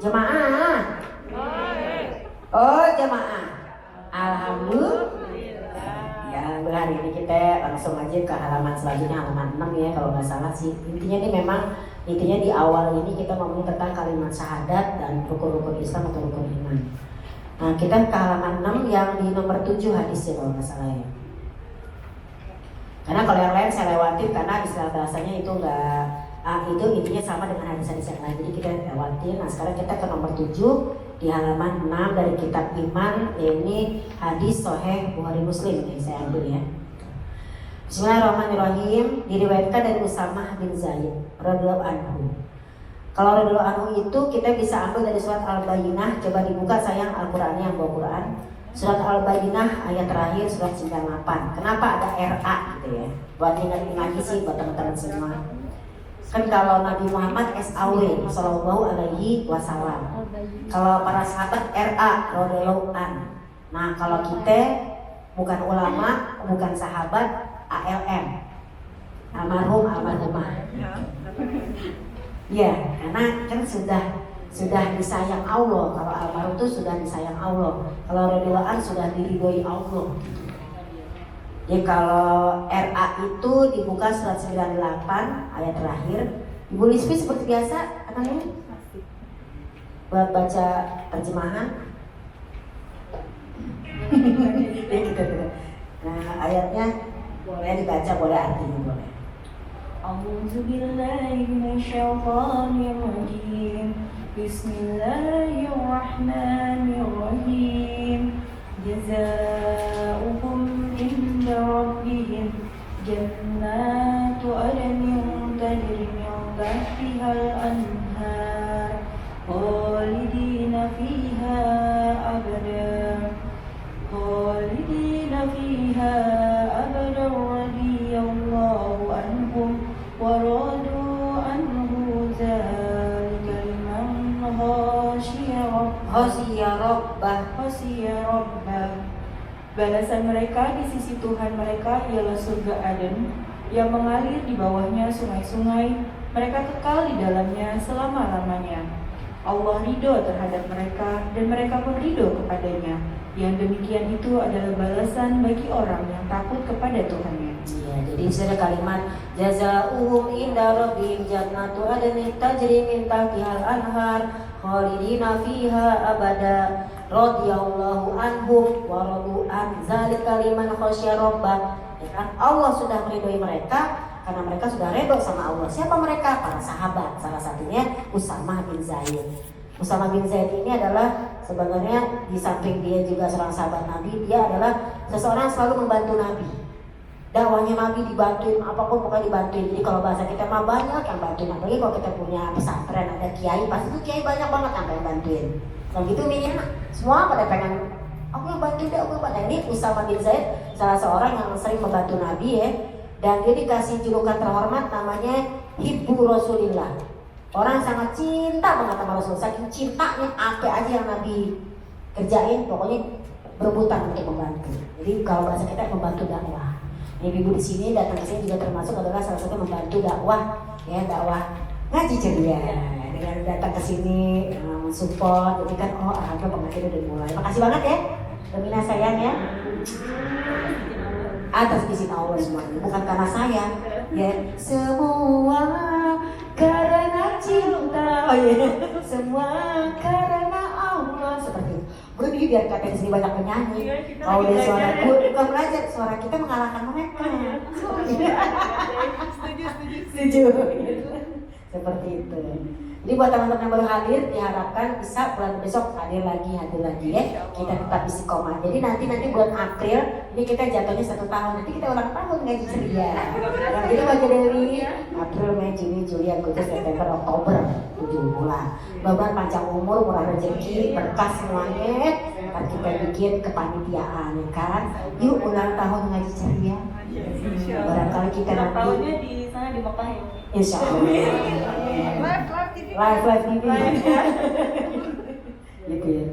Jemaah. Oh jemaah. Alhamdulillah. Ya hari ini kita langsung aja ke halaman selanjutnya, halaman 6 ya kalau nggak salah sih. Intinya di awal ini kita ngomongin tentang kalimat syahadat dan rukun-rukun Islam atau rukun iman. Nah kita ke halaman 6 yang di nomor 7 hadisnya kalau nggak salah ya. Karena kalau yang lain saya lewatin karena istilah bahasanya itu nggak itu intinya sama dengan hadis-hadis yang lain, jadi kita lewatin. Nah sekarang kita ke nomor 7 di halaman 6 dari kitab iman, ini hadis Sahih Bukhari Muslim yang saya ambil ya. Bismillahirrahmanirrahim. Diriwayatkan dari Usamah bin Zaid radhiyallahu anhu. Kalau radhiyallahu anhu itu kita bisa ambil dari surat Al-Bayyinah. Coba dibuka sayang Al-Qur'annya yang bawa Quran. Surat Al-Bayyinah ayat terakhir surat 98. Kenapa ada RA gitu ya? Buat ingat-ingat sih buat teman-teman semua. Kan kalau Nabi Muhammad SAW Sallallahu Alaihi Wasallam, kalau para sahabat RA radhiyallahu an. Nah kalau kita bukan ulama, bukan sahabat, ALM, almarhum almarhumah. Ya karena kan sudah disayang Allah. Kalau almarhum itu sudah disayang Allah. Kalau radhiyallahu an sudah diridhoi Allah. Ya kalau RA itu dibuka surat 98 ayat terakhir. Ibu Lisfi seperti biasa katanya buat baca terjemahan. Nah ayatnya boleh dibaca, boleh artinya boleh. A'udzu billahi minasyaitonir rajim. Bismillahirrahmanirrahim. Jazaa'uhum inda rabbihim jannatu adnin tajri min tahtihal anhar khalidina fiha abada radhiyallahu anhum wa radu anhu dzalika liman khashiya rabbah. Balasan mereka di sisi Tuhan mereka ialah surga Aden yang mengalir di bawahnya sungai-sungai. Mereka kekal di dalamnya selama-lamanya. Allah ridho terhadap mereka dan mereka pun ridho kepadanya. Yang demikian itu adalah balasan bagi orang yang takut kepada Tuhannya. Iya, jadi ada kalimat jazaa'uhum inda rabbihim jannatu adnin tajri min tahtihal anhar khalidina fiha abada radhiyallahu anhum wa radu an dzalika liman khasyiya rabbah. Ya kan? Allah sudah meridhoi mereka karena mereka sudah redha sama Allah. Siapa mereka? Para sahabat. Salah satunya Usamah bin Zaid. Usamah bin Zaid ini adalah sebenarnya di samping dia juga seorang sahabat Nabi, dia adalah seseorang yang selalu membantu Nabi. Dakwahnya Nabi dibantuin, apapun pokoknya dibantuin. Jadi kalau bahasa kita mah banyak yang bantuin. Apalagi kalau kita punya pesantren, ada kiai, pasti itu kiai banyak banget yang bantuin. Kalau gitu minyak, semua pada pengen aku yang bantuin deh, aku yang. Ini Usamah bin Zaid salah seorang yang sering membantu Nabi ya. Dan dia dikasih julukan terhormat namanya Hibbu Rasulillah. Orang sangat cinta banget sama Rasul. Saking cintanya apa aja yang Nabi kerjain, pokoknya berebutan untuk membantu. Jadi kalau bahasa kita membantu dakwah. Ibu di sini datang ke sini juga termasuk adalah salah satu membantu dakwah, ya dakwah ngaji ceria. Dengan datang ke sini mensupport, jadi kan alhamdulillah pengajian udah mulai. Makasih banget ya, Domina sayang ya. Atas izin Allah semuanya, bukan karena saya, ya semua karena cinta, semua karena Allah, seperti itu. Gue biar katanya sini banyak penyanyi. Kalau dia suara gue bukan belajar, suara kita mengalahkan mereka. Setuju. Seperti itu. Jadi buat teman-teman yang baru hadir diharapkan bisa bulan besok hadir lagi ya. Kita tetap istiqomah. Jadi nanti bulan April ini kita jatuhnya 1 tahun. Nanti kita ulang tahun ngaji ceria. Yang itu bagi Dewi April, Mei, Juni, Juli, Agustus, September, Oktober 7 bulan. Mudah-mudahan panjang umur, murah rezeki, berkah semuanya. Kan kita bikin kepanitiaan ya kan. Yuk ulang tahun ngaji ceria. Barangkali kita nanti tahunnya di sana di Mekah ya. Insya Allah. Live TV. Gitu ya.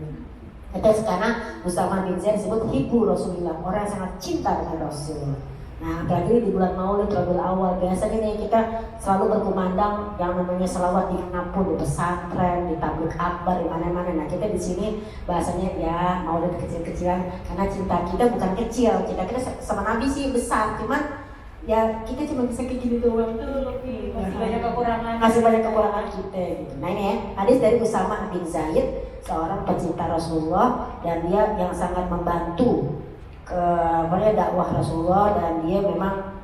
Kita sekarang Usamah bin Zaid disebut Hibbu Rasulillah, orang yang sangat cinta dengan Rasul. Nah, apalagi di bulan Maulid Rabiul Awal, biasanya nih kita selalu berkumandang yang namanya selawat dimanapun, di pesantren, di tablik akbar, di mana-mana. Nah, kita di sini bahasanya ya Maulid kecil-kecilan, karena cinta kita bukan kecil, cinta kita sama Nabi sih besar, cuman ya kita cuma bisa kayak gini doang. Masih banyak kekurangan. Masih banyak kekurangan kita gitu. Nah ini ya, hadis dari Usama bin Zaid, seorang pecinta Rasulullah, dan dia yang sangat membantu ke dakwah Rasulullah, dan dia memang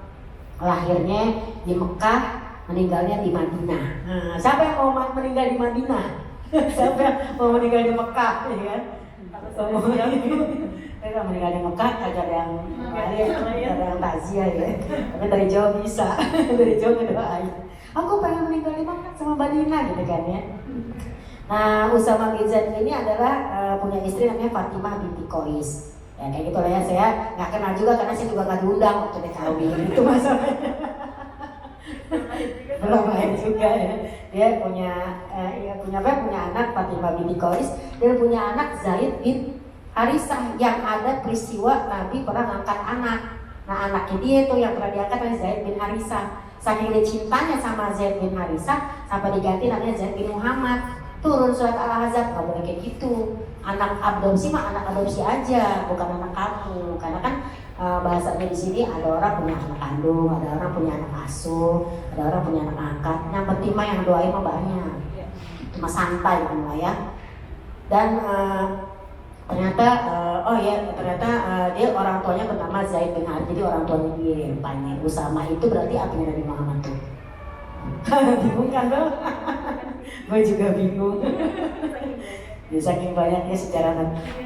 lahirnya di Mekah, meninggalnya di Madinah. Nah, siapa yang mau meninggal di Madinah? Siapa yang mau meninggal di Mekah, ya kan? Kalau meninggal di Mekah kagak ada yang takziah ya. Tapi dari jauh bisa, dari jauh ngedoain. Aku pengen meninggal di Mekah sama Madinah gitu kan ya. Nah, Usama bin Zaid ini adalah punya istri namanya Fatimah binti Qais. Ya kayak gitu lah ya, saya nggak kenal juga karena saya juga nggak diundang waktu dia kawin, itu masalahnya. Belum lain juga ya. Dia punya punya anak Fatimah binti Qais, dan punya anak Zaid bin Harisah, yang ada peristiwa Nabi pernah ngangkat anak. Nah anaknya dia itu yang pernah diangkat oleh Zaid bin Harisah. Saking dia cintanya sama Zaid bin Harisah sampai diganti namanya Zaid bin Muhammad. Turun surat Al-Ahzab, nggak boleh kayak gitu. Anak adopsi mah anak adopsi aja, bukan anak kamu. Karena kan bahasanya di sini ada orang punya anak kandung, ada orang punya anak asuh, ada orang punya anak angkat. Yang penting mah yang doain mah banyak, cuma santai kan lah ya. Dan ternyata dia orang tuanya bernama Zaid bin Harith, jadi orang tuanya dia rupanya. Usama itu berarti artinya Nabi Muhammad tuh. Bingung kan lo? Gue juga bingung. Ya, saking banyaknya sejarah.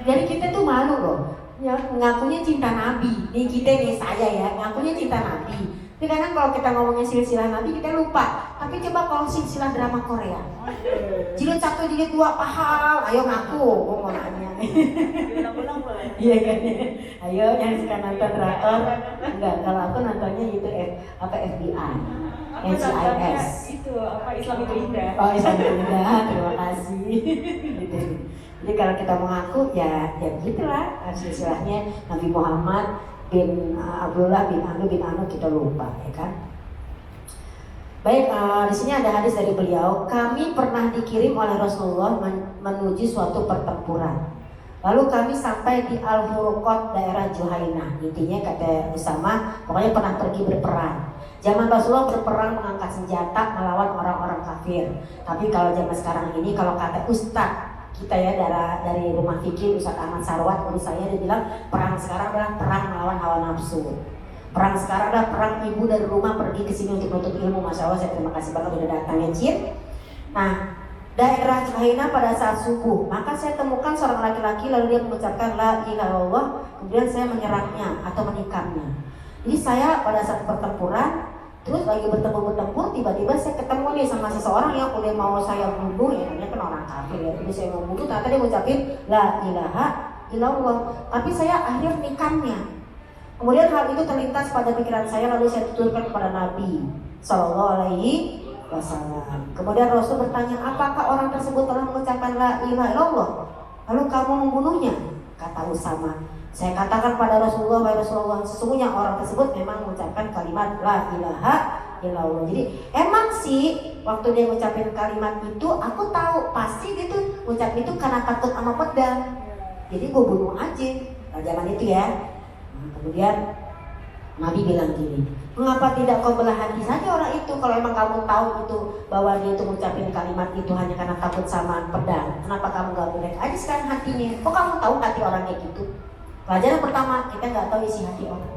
Jadi kita tuh malu loh, ya, ngakunya cinta Nabi. Nih kita nih, saya ya, ngakunya cinta Nabi. Tapi kadang kalau kita ngomongin silsilah Nabi kita lupa. Tapi coba kalau silsilah drama Korea, jilid 1, jilid 2 paham, ayo ngaku, gue mau nanya. Iya kan? Ayo yang suka nonton drakor. Enggak, kalau aku nontonnya itu FBI, NCIS. Itu apa, Islam itu indah. Oh, Islam itu indah, terima kasih. Gitu. Jadi kalau kita mau ngaku ya begitulah silsilahnya Nabi Muhammad bin Abdullah bin Amr bin Anu, kita lupa ya kan. Baik, di sini ada hadis dari beliau. Kami pernah dikirim oleh Rasulullah menuju suatu pertempuran. Lalu kami sampai di Al-Furqat, daerah Juhainah. Intinya kata Usama, pokoknya pernah pergi berperang. Zaman Rasulullah berperang mengangkat senjata melawan orang-orang kafir. Tapi kalau zaman sekarang ini, kalau kata Ustadz kita ya dari rumah fikih Ustadz Ahmad Sarwat, menurut saya dia bilang perang sekarang adalah perang melawan hawa nafsu. Perang sekarang adalah perang ibu dari rumah pergi ke sini untuk menuntut ilmu. Masya Allah, saya terima kasih banget udah datang ya Cid. Nah, daerah Juhainah pada saat subuh, maka saya temukan seorang laki-laki, lalu dia mengucapkan la ilaha illallah, kemudian saya menyerangnya atau menikamnya. Jadi saya pada saat pertempuran, terus lagi bertempur, tiba-tiba saya ketemu nih sama seseorang yang udah mau saya bunuh, ya namanya kan orang kafir ya. Jadi saya mau bunuh, ternyata dia mengucapin la ilaha illallah, tapi saya akhirnya menikamnya. Kemudian hal itu terlintas pada pikiran saya, lalu saya tuturkan kepada Nabi Sallallahu Alaihi Wasallam. Kemudian Rasul bertanya, apakah orang tersebut telah mengucapkan la ilaha illallah lalu kamu membunuhnya? Kata Usama, saya katakan pada Rasulullah, wahai Rasulullah, sesungguhnya orang tersebut memang mengucapkan kalimat la ilaha illallah. Jadi emang sih waktu dia mengucapkan kalimat itu, aku tahu pasti dia tuh mengucap itu karena takut sama pedang. Jadi gue bunuh aja. Nah, zaman itu ya. Kemudian Nabi bilang gini, mengapa tidak kau belah hati saja orang itu? Kalau emang kamu tahu itu bahwa dia itu mengucapkan kalimat itu hanya karena takut sama pedang, kenapa kamu gak belah aja sekarang hatinya? Kok kamu tahu hati orang kayak gitu? Pelajaran pertama, kita nggak tahu isi hati orang.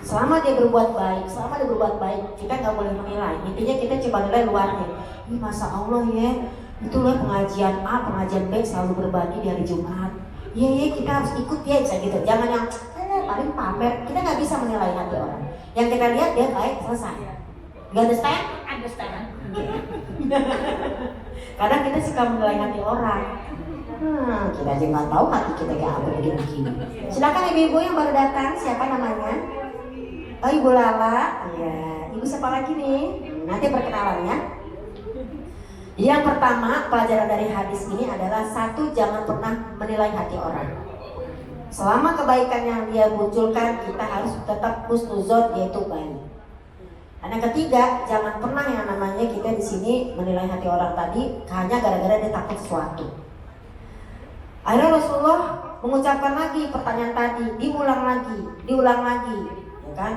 Selama dia berbuat baik, kita nggak boleh menilai. Intinya kita coba nilai luarnya. Ih, masa Allah ya, itulah pengajian A, pengajian B selalu berbagi di hari Jumat. Iya, kita harus ikut ya, bisa gitu. Jangan yang paling pamer. Kita nggak bisa menilai hati orang. Yang kita lihat dia baik, selesai. You understand? Kadang kita suka menilai hati orang. Kita aja nggak tahu hati kita kayak apa begini. Silakan ibu-ibu yang baru datang, siapa namanya? Oh, Ibu Lala. Iya. Ibu siapa lagi nih? Nanti perkenalannya. Yang pertama, pelajaran dari hadis ini adalah 1, jangan pernah menilai hati orang. Selama kebaikan yang dia munculkan, kita harus tetap husnuzon, yaitu baik. Dan yang ketiga, jangan pernah yang namanya kita di sini menilai hati orang tadi hanya gara-gara dia takut sesuatu. Akhirnya Rasulullah mengucapkan lagi pertanyaan tadi, diulang lagi, ya kan?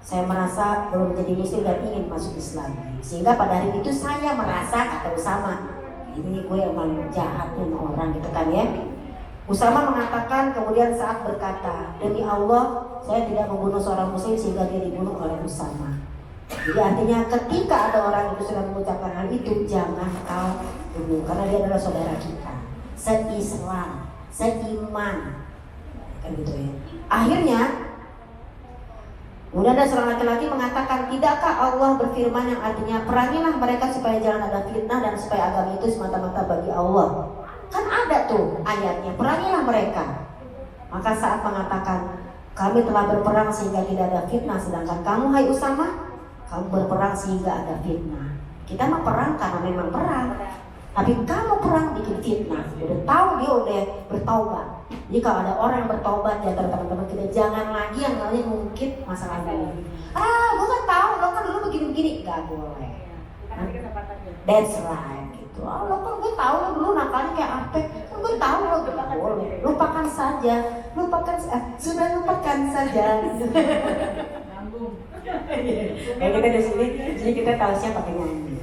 Saya merasa belum menjadi muslim dan ingin masuk Islam. Sehingga pada hari itu saya merasa, kata Usama, ini gue emang jahat nih sama orang gitu kan ya. Usama mengatakan kemudian saat berkata, demi Allah saya tidak membunuh seorang muslim sehingga dia dibunuh oleh Usama. Jadi artinya ketika ada orang itu sudah mengucapkan hal itu, jangan kau bunuh, karena dia adalah saudara kita, se-Islam, seiman, kan gitu ya. Akhirnya kemudian ada seorang laki-laki mengatakan, tidakkah Allah berfirman yang artinya perangilah mereka supaya jangan ada fitnah dan supaya agama itu semata-mata bagi Allah. Kan ada tuh ayatnya, perangilah mereka. Maka saat mengatakan, kami telah berperang sehingga tidak ada fitnah, sedangkan kamu hai Usama, kamu berperang sehingga ada fitnah. Kita mah perang karena memang perang, tapi kamu perang bikin fitnah. Udah tahu dia udah bertaubat. Jadi kalau ada orang yang bertaubat di antara teman-teman kita, jangan lagi yang namanya mungkin masalah lalu. Gue kan tahu lo kan dulu begini-begini, gak boleh. That's right gitu. Lo kan gue tahu lo dulu nakalnya kayak apa. Kan gue tahu lo gak boleh. Lupakan saja, sudah lupakan saja. Ya kita di sini, jadi kita tahu siapa penyanyi.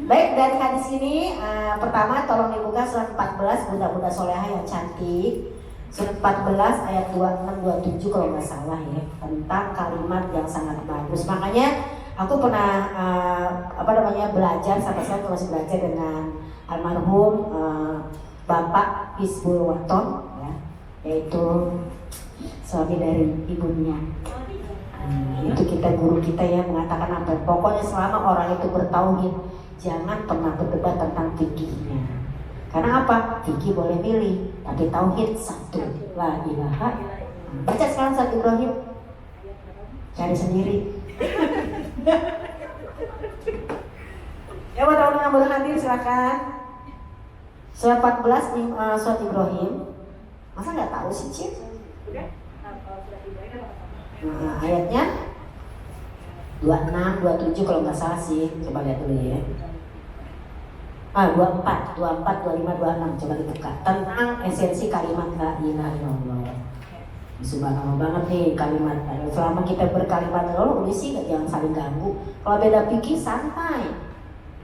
Baik, dari hadis ini pertama tolong dibuka surat 14 Bunda-bunda soleha yang cantik. Surat 14 ayat 26-27 kalau nggak salah ya, tentang kalimat yang sangat bagus. Makanya aku pernah belajar sampai sekarang masih belajar dengan almarhum Bapak Hizbul Waton ya, yaitu suami dari ibunya. Itu kita guru kita yang mengatakan apa? Pokoknya selama orang itu bertauhid, jangan pernah berdebat tentang fikihnya. Karena apa? Fikih boleh pilih, tapi tauhid satu. La ilaha. Baca sekarang surat Ibrahim. Cari sendiri. Ya buat teman-teman yang boleh hadir silakan. Surat 14 surat Ibrahim. Masa nggak tahu sih Cip? Nah, ayatnya 26, 27 kalau nggak salah sih. Coba lihat dulu ya. 24, 25, 26 coba dibuka. Tentang esensi kalimat la ilaha illallah. Subhanallah banget nih kalimat. Selama kita berkalimat Allah udah sih jangan saling ganggu. Kalau beda pikir santai.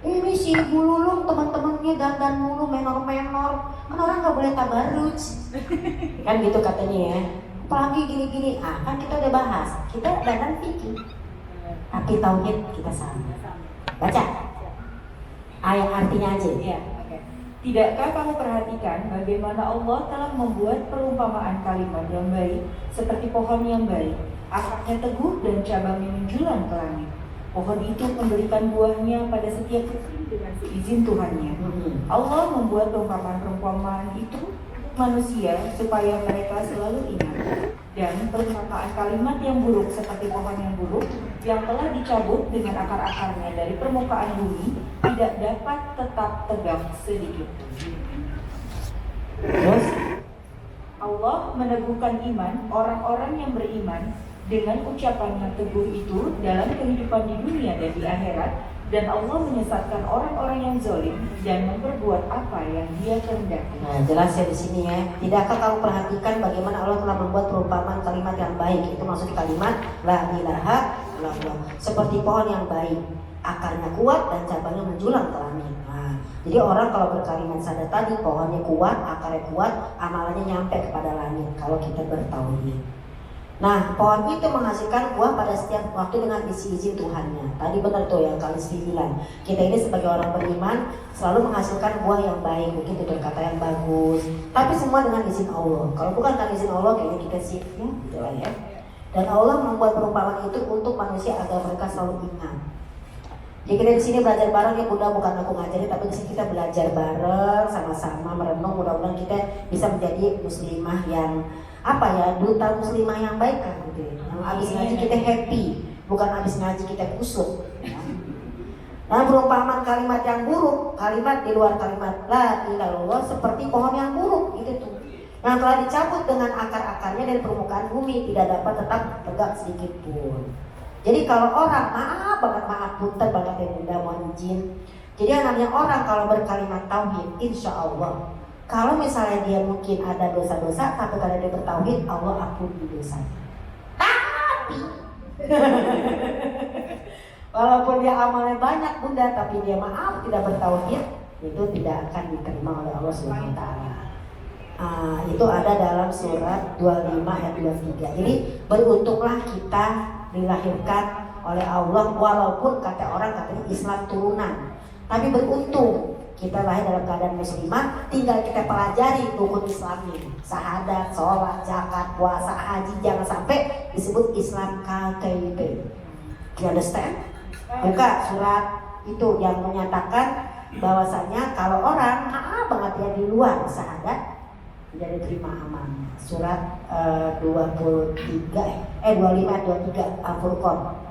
Ini si Ibu Lulung teman-temannya dandan mulu menor-menor. Kan orang nggak boleh tabarruj. Kan gitu katanya ya. Apalagi gini-gini. Kan kita udah bahas. Kita dandan fikih. Tapi tauhid kita sama. Baca. Ayat artinya aja ya. Tidakkah kamu perhatikan bagaimana Allah telah membuat perumpamaan kalimat yang baik seperti pohon yang baik, akarnya teguh dan cabangnya menjulang ke langit. Pohon itu memberikan buahnya pada setiap musim dengan seizin Tuhannya. Allah membuat perumpamaan-perumpamaan itu manusia supaya mereka selalu ingat. Dan perumpamaan kalimat yang buruk seperti pohon yang buruk yang telah dicabut dengan akar-akarnya dari permukaan bumi tidak dapat tetap tegak sedikit. Terus Allah meneguhkan iman orang-orang yang beriman dengan ucapan yang teguh itu dalam kehidupan di dunia dan di akhirat, dan Allah menyesatkan orang-orang yang zalim dan memperbuat apa yang Dia kehendaki. Nah, jelas ya di sini ya. Tidakkah kamu perhatikan bagaimana Allah telah membuat perumpamaan kalimat yang baik? Itu maksud kalimat la ilaha illallah. Seperti pohon yang baik, akarnya kuat dan cabangnya menjulang ke langit. Nah, jadi orang kalau berkalimat sadar tadi, pohonnya kuat, akarnya kuat, amalannya nyampe kepada langit kalau kita bertauhid. Nah, pohon itu menghasilkan buah pada setiap waktu dengan izin Tuhannya. Tadi benar tuh yang kali 9. Kita ini sebagai orang beriman selalu menghasilkan buah yang baik, mungkin tutur kata yang bagus, tapi semua dengan izin Allah. Kalau bukan dengan izin Allah, kayaknya kita sih, gitu lah ya. Dan Allah membuat perumpamaan itu untuk manusia agar mereka selalu ingat. Jadi kita di sini belajar bareng ya Bunda, bukan aku ngajarin, tapi di sini kita belajar bareng, sama-sama merenung. Mudah-mudahan kita bisa menjadi muslimah yang duta muslimah yang baik kan gitu ya. Yang abis ngaji kita happy, bukan abis ngaji kita kusut. Nah, perumpamaan kalimat yang buruk, kalimat di luar kalimat la ilallah seperti pohon yang buruk itu tuh. yang telah dicabut dengan akar-akarnya dari permukaan bumi, tidak dapat tetap tegak sedikit pun. Jadi kalau orang maaf punten banget ya bunda, mohon izin. Jadi yang namanya orang kalau berkalimat tauhid, insya Allah kalau misalnya dia mungkin ada dosa-dosa, tapi kalau dia bertauhid, Allah ampuni dosanya. Tapi walaupun dia amalnya banyak bunda, tapi dia maaf tidak bertauhid, itu tidak akan diterima oleh Allah Subhanahu wa taala. Itu ada dalam surat 25 ayat 23. Jadi beruntunglah kita dilahirkan oleh Allah, walaupun kata orang katanya Islam turunan, tapi beruntung kita lahir dalam keadaan muslimah. Tinggal kita pelajari rukun Islamnya, syahadat, sholat, zakat, puasa, haji. Jangan sampai disebut Islam KTP. You understand? Buka surat itu yang menyatakan bahwasanya kalau orang banget ya di luar syahadat tidak diterima amalnya. Surat 25 ayat 23 Al-Furqan.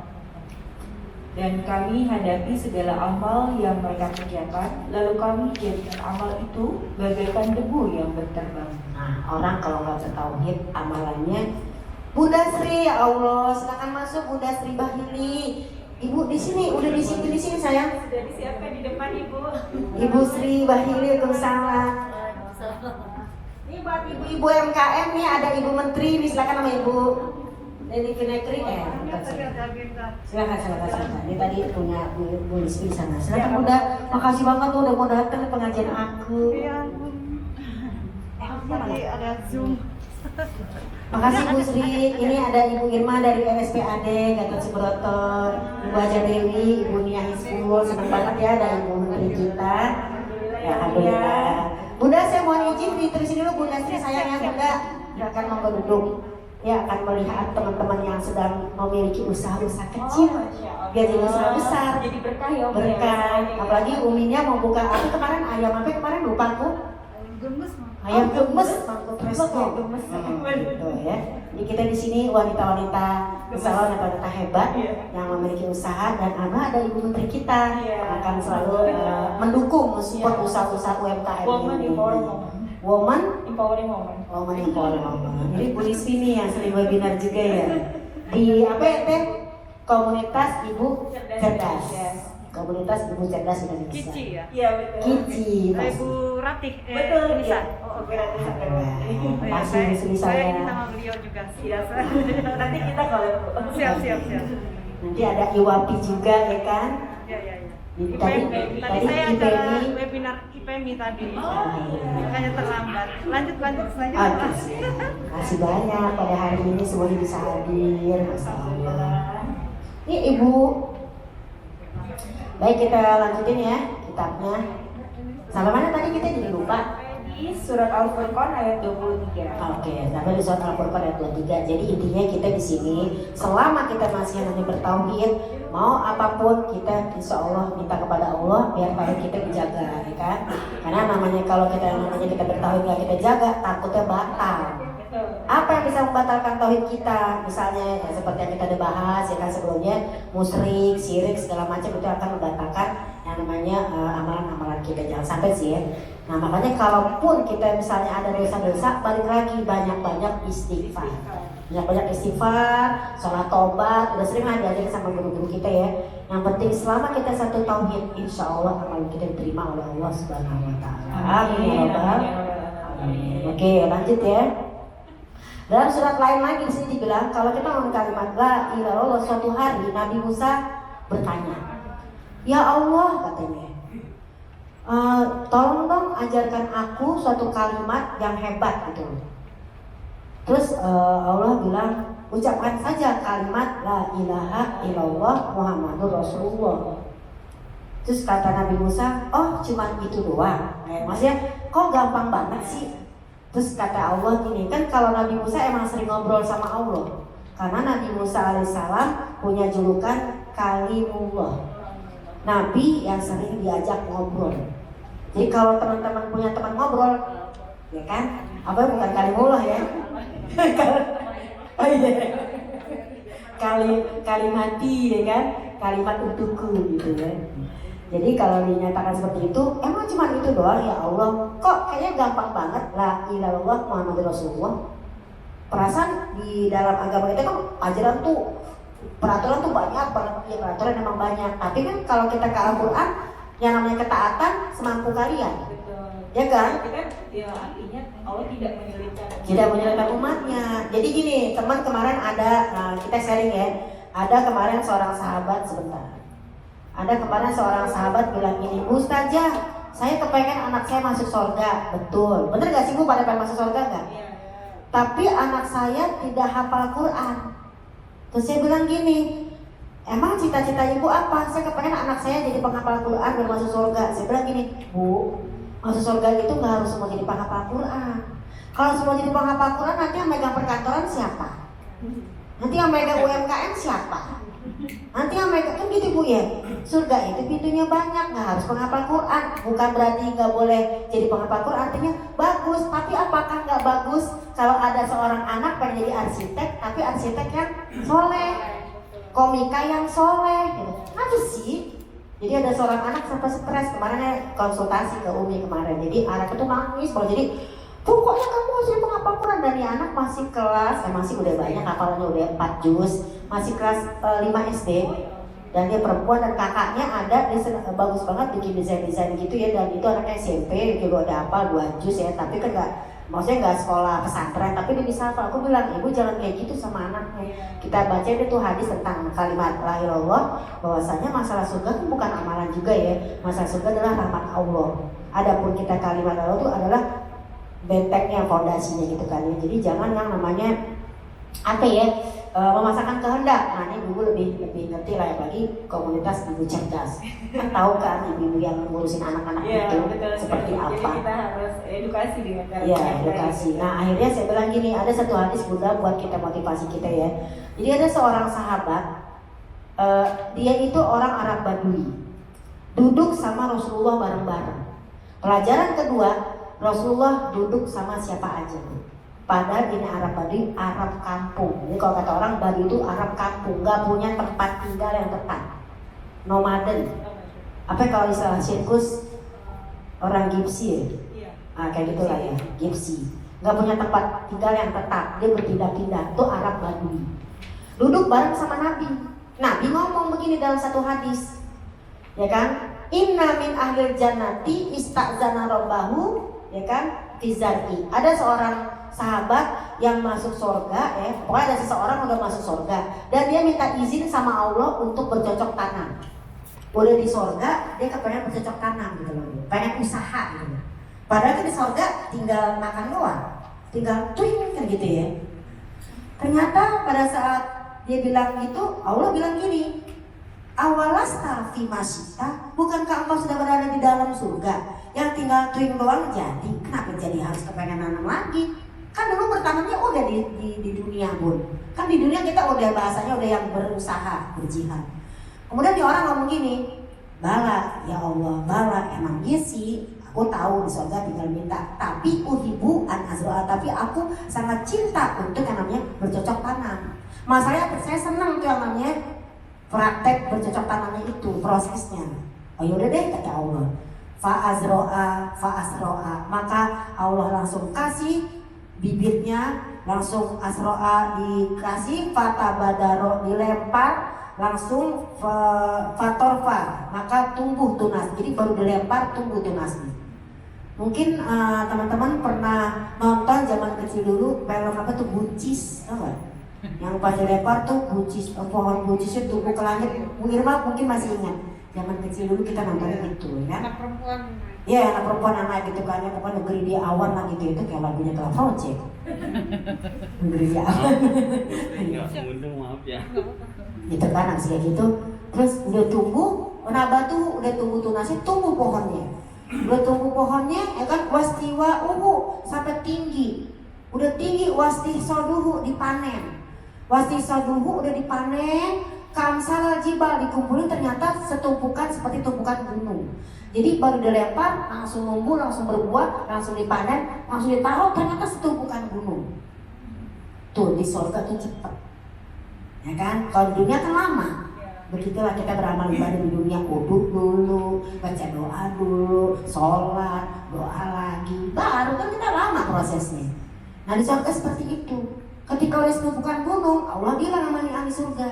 Dan kami hadapi segala amal yang mereka kerjakan, lalu kami jadikan amal itu bagaikan debu yang berterbang. Nah, orang kalau nggak bertauhid amalannya. Bunda Sri, ya Allah, silakan masuk Bunda Sri Bahili. Ibu di sini, udah di sini sayang. Sudah disiapkan di depan Ibu. Ibu Sri Bahili, waalaikumsalam. Ini buat ibu-ibu MKM nih, ada Ibu Menteri, nih silakan sama Ibu. Dari Finekri, silakan. Ini tadi punya Bu Lismi di sana. Silakan Bunda, makasih banget tuh udah mau datang ke pengajian aku. Ya ampun. Tadi ada Zoom. Makasih Bu Sri. Ini ada Ibu Irma dari RSPAD Gatot Subroto, Ibu Aja Dewi, Ibu Nia Hizbul. Senang banget ya ada Ibu Menteri kita. Ya, alhamdulillah. Bunda, saya mohon izin diterusin dulu Bunda Sri, sayang ya Bunda. Silakan monggo duduk. Ya, akan melihat teman-teman yang sedang memiliki usaha-usaha kecil biar jadi usaha besar. Jadi berkah ya, berkah. Apalagi Uminya mau buka apa kemarin, ayam apa kemarin lupa aku. Ayam gemes, mangkuk resto. Gitu ya. Jadi kita di sini wanita-wanita, insya Allah wanita-wanita hebat yang memiliki usaha, dan ada Ibu Menteri kita yang akan selalu mendukung, mensupport usaha-usaha UMKM. Woman empowering woman. Jadi Bu Lismi nih yang sering webinar juga ya. Di apa ya teh? Komunitas Ibu Cerdas. Komunitas Ibu Cerdas Indonesia. Kici ya? Iya betul. Kici. Ibu Ratih. Betul bisa. ya. Oh, berarti Pasti Lismi Saya ini saya. sama beliau juga. Siap. Nanti kita kalau Siap. Nanti ada Iwapi juga ya kan? Ya. Tadi saya acara IPMI. webinar IPMI tadi. Oh. Makanya terlambat. Lanjut saja. Masih banyak pada hari ini semuanya bisa hadir. Masya Allah. Ini Ibu. Baik, kita lanjutin ya kitabnya. Sampai mana tadi kita jadi lupa? di surat Al-Furqan ayat 23. Oke, sampai di surat Al-Furqan ayat 23. Jadi intinya kita di sini selama kita masih nanti bertauhid, mau apapun kita insya Allah minta kepada Allah biar tauhid kita dijaga, ya kan? Karena namanya kalau kita bertauhid nggak kita jaga, takutnya batal. Apa yang bisa membatalkan tauhid kita? Misalnya ya, seperti yang kita udah bahas ya kan sebelumnya, musyrik, syirik segala macam itu akan membatalkan yang namanya amalan-amalan kita. Jangan sampai sih ya. Nah makanya kalaupun kita misalnya ada dosa-dosa, balik lagi banyak-banyak istighfar. Banyak-banyak istighfar, sholat tobat, udah sering lah diajarin sama guru-guru kita ya. Yang penting selama kita satu tauhid, insya Allah amalan kita diterima oleh Allah Subhanahu Wa Taala. Amin ya Rabbal Alamin. Oke, lanjut ya. Dalam surat lain lagi di sini dibilang kalau kita ngomong kalimat la ilaha illallah, suatu hari Nabi Musa bertanya, ya Allah katanya, tolong dong ajarkan aku suatu kalimat yang hebat gitu. Terus Allah bilang, ucapkan saja kalimat la ilaha illallah Muhammadur Rasulullah. Terus kata Nabi Musa, oh cuman itu doang. Maksudnya kok gampang banget sih. Terus kata Allah gini, kan kalau Nabi Musa emang sering ngobrol sama Allah. Karena Nabi Musa alaihissalam punya julukan Kalimullah, Nabi yang sering diajak ngobrol. Jadi kalau teman-teman punya teman ngobrol, ya kan? Apa bukan Kalimullah ya? Oh iya. Kalimati ya kan? Kalimat untukku gitu ya. Jadi kalau dinyatakan seperti itu, emang cuma itu doang ya Allah. Kok kayaknya gampang banget la ilallah Muhammadur Rasulullah. Perasaan di dalam agama kita kan ajaran tuh peraturan tuh banyak banget, ya peraturan emang banyak. Tapi kan kalau kita ke Al-Quran yang namanya ketaatan semampu kalian. Betul. Ya kan? Kita ya artinya Allah tidak menyulitkan. Tidak menyulitkan umatnya. Jadi gini, teman kemarin ada, kita sharing ya. Ada kemarin seorang sahabat sebentar. Ada kemarin seorang sahabat bilang gini, Bu Ustazah, saya kepengen anak saya masuk surga. Betul. Bener gak sih Bu pada pengen masuk surga gak? Iya. Tapi anak saya tidak hafal Quran. Terus saya bilang gini, emang cita-cita ibu apa? Saya kepengen anak saya jadi penghafal Quran dan masuk surga. Saya bilang gini, Bu, masuk surga itu gak harus semua jadi penghafal Quran. Kalau semua jadi penghafal Quran, nanti yang megang perkantoran siapa? Nanti yang megang UMKM siapa? Nanti yang megang, kan gitu Bu ya. Surga itu pintunya banyak, gak harus penghafal Quran. Bukan berarti gak boleh jadi penghafal Quran, artinya bagus. Tapi apakah gak bagus kalau ada seorang anak pengen jadi arsitek, tapi arsitek yang soleh, komika yang soleh gitu. Apa sih? Jadi ada seorang anak sampai stres, kemarin konsultasi ke Umi kemarin. Jadi anak itu nangis, kalau jadi pokoknya kamu harus jadi penghafal Quran. Dan ya anak masih kelas, masih udah banyak hafalannya, udah 4 juz, masih kelas 5 SD. Dan dia perempuan dan kakaknya ada, dia bagus banget bikin desain-desain gitu ya. Dan itu anaknya SMP, gitu udah hafal 2 juz ya. Tapi kan maksudnya nggak sekolah pesantren, tapi dia bisa hafal. Aku bilang, ibu jangan kayak gitu sama anaknya. Kita baca itu hadis tentang kalimat la ilallah, bahwasanya masalah surga itu bukan amalan juga ya. Masalah surga adalah rahmat Allah. Adapun kita kalimat Allah itu adalah bentengnya, fondasinya gitu kan ya. Jadi jangan yang namanya apa ya, memasakkan kehendak. Nah ini ibu lebih ngerti lah, apalagi komunitas ibu cerdas. Kan tahu kan ibu-ibu yang ngurusin anak-anak itu betul, seperti betul. apa. Jadi kita harus edukasi dengan cara. Iya, edukasi. Nah akhirnya saya bilang gini, ada satu hadis Bunda buat kita motivasi kita ya. Jadi ada seorang sahabat, dia itu orang Arab Badui, duduk sama Rasulullah bareng-bareng. Pelajaran kedua, Rasulullah duduk sama siapa aja. Padahal ini Arab Badui, Arab kampung. Jadi kalau kata orang Badui itu Arab kampung, nggak punya tempat tinggal yang tetap, nomaden. Apa kalau istilah sirkus, orang gipsi ya? Kayak gitulah ya, gipsi. Nggak punya tempat tinggal yang tetap, dia berpindah-pindah. Itu Arab Badui. Duduk bareng sama Nabi. Nabi ngomong begini dalam satu hadis, ya kan? Inna min ahlil jannati ista'zana rabbahu, ya kan? Fizarki. Ada seorang sahabat yang masuk surga ya, pokoknya ada seseorang udah masuk surga dan dia minta izin sama Allah untuk bercocok tanam. Udah di surga, dia kepengen bercocok tanam gitu loh, pengen usaha gitu. Padahal kan di surga tinggal makan doang, tinggal twing kan gitu ya. Ternyata pada saat dia bilang gitu, Allah bilang gini, awalasta fi masita, bukankah engkau sudah berada di dalam surga yang tinggal twing doang jadi, kenapa jadi harus kepengen nanam lagi? Kan dulu bertanamnya udah di dunia Bun. Kan di dunia kita udah bahasanya udah yang berusaha, berjihad. Kemudian dia orang ngomong gini, bala ya Allah, bala emang iya sih, aku tahu di surga tinggal minta, tapi uhibu an azroa, tapi aku sangat cinta untuk yang namanya bercocok tanam. Masalahnya saya senang tuh yang namanya praktek bercocok tanamnya itu, prosesnya. Oh yaudah deh kata Allah, fa asroa, maka Allah langsung kasih bibitnya, langsung asroa dikasih, fatabadaro dilempar, langsung fatorfa, maka tumbuh tunas. Jadi baru dilempar tumbuh tunasnya. Mungkin teman-teman pernah nonton zaman kecil dulu film apa tuh, Buncis, tau gak? Yang pas dilempar tuh buncis, pohon buncisnya tumbuh ke langit. Bu Irma mungkin masih ingat, zaman kecil dulu kita nonton itu ya. Anak perempuan. Iya, anak perempuan anak gitu kan, pokoknya negeri dia awan lah gitu, itu kayak lagunya Clara Project. Negeri dia awan. Ngundang maaf ya. Gitu kan, harus kayak gitu. Terus udah tumbuh, nabat tuh udah tumbuh tunasnya, tumbuh pohonnya. Udah tumbuh pohonnya, ya kan, wastiwa sampai tinggi. Udah tinggi, wasti soduhu dipanen. Wasti soduhu udah dipanen, kamsal jibal dikumpulin, ternyata setumpukan seperti tumpukan gunung. Jadi baru dilempar, langsung numbuh, langsung berbuah, langsung dipanen, langsung ditaruh, ternyata setumpukan gunung. Tuh di surga tuh cepet, ya kan? Kalau di dunia kan lama. Begitulah kita beramal ibadah di dunia, kuduk dulu, baca doa dulu, sholat, doa lagi, baru kan kita lama prosesnya. Nah di surga seperti itu. Ketika udah bukan gunung, Allah bilang sama ahli surga,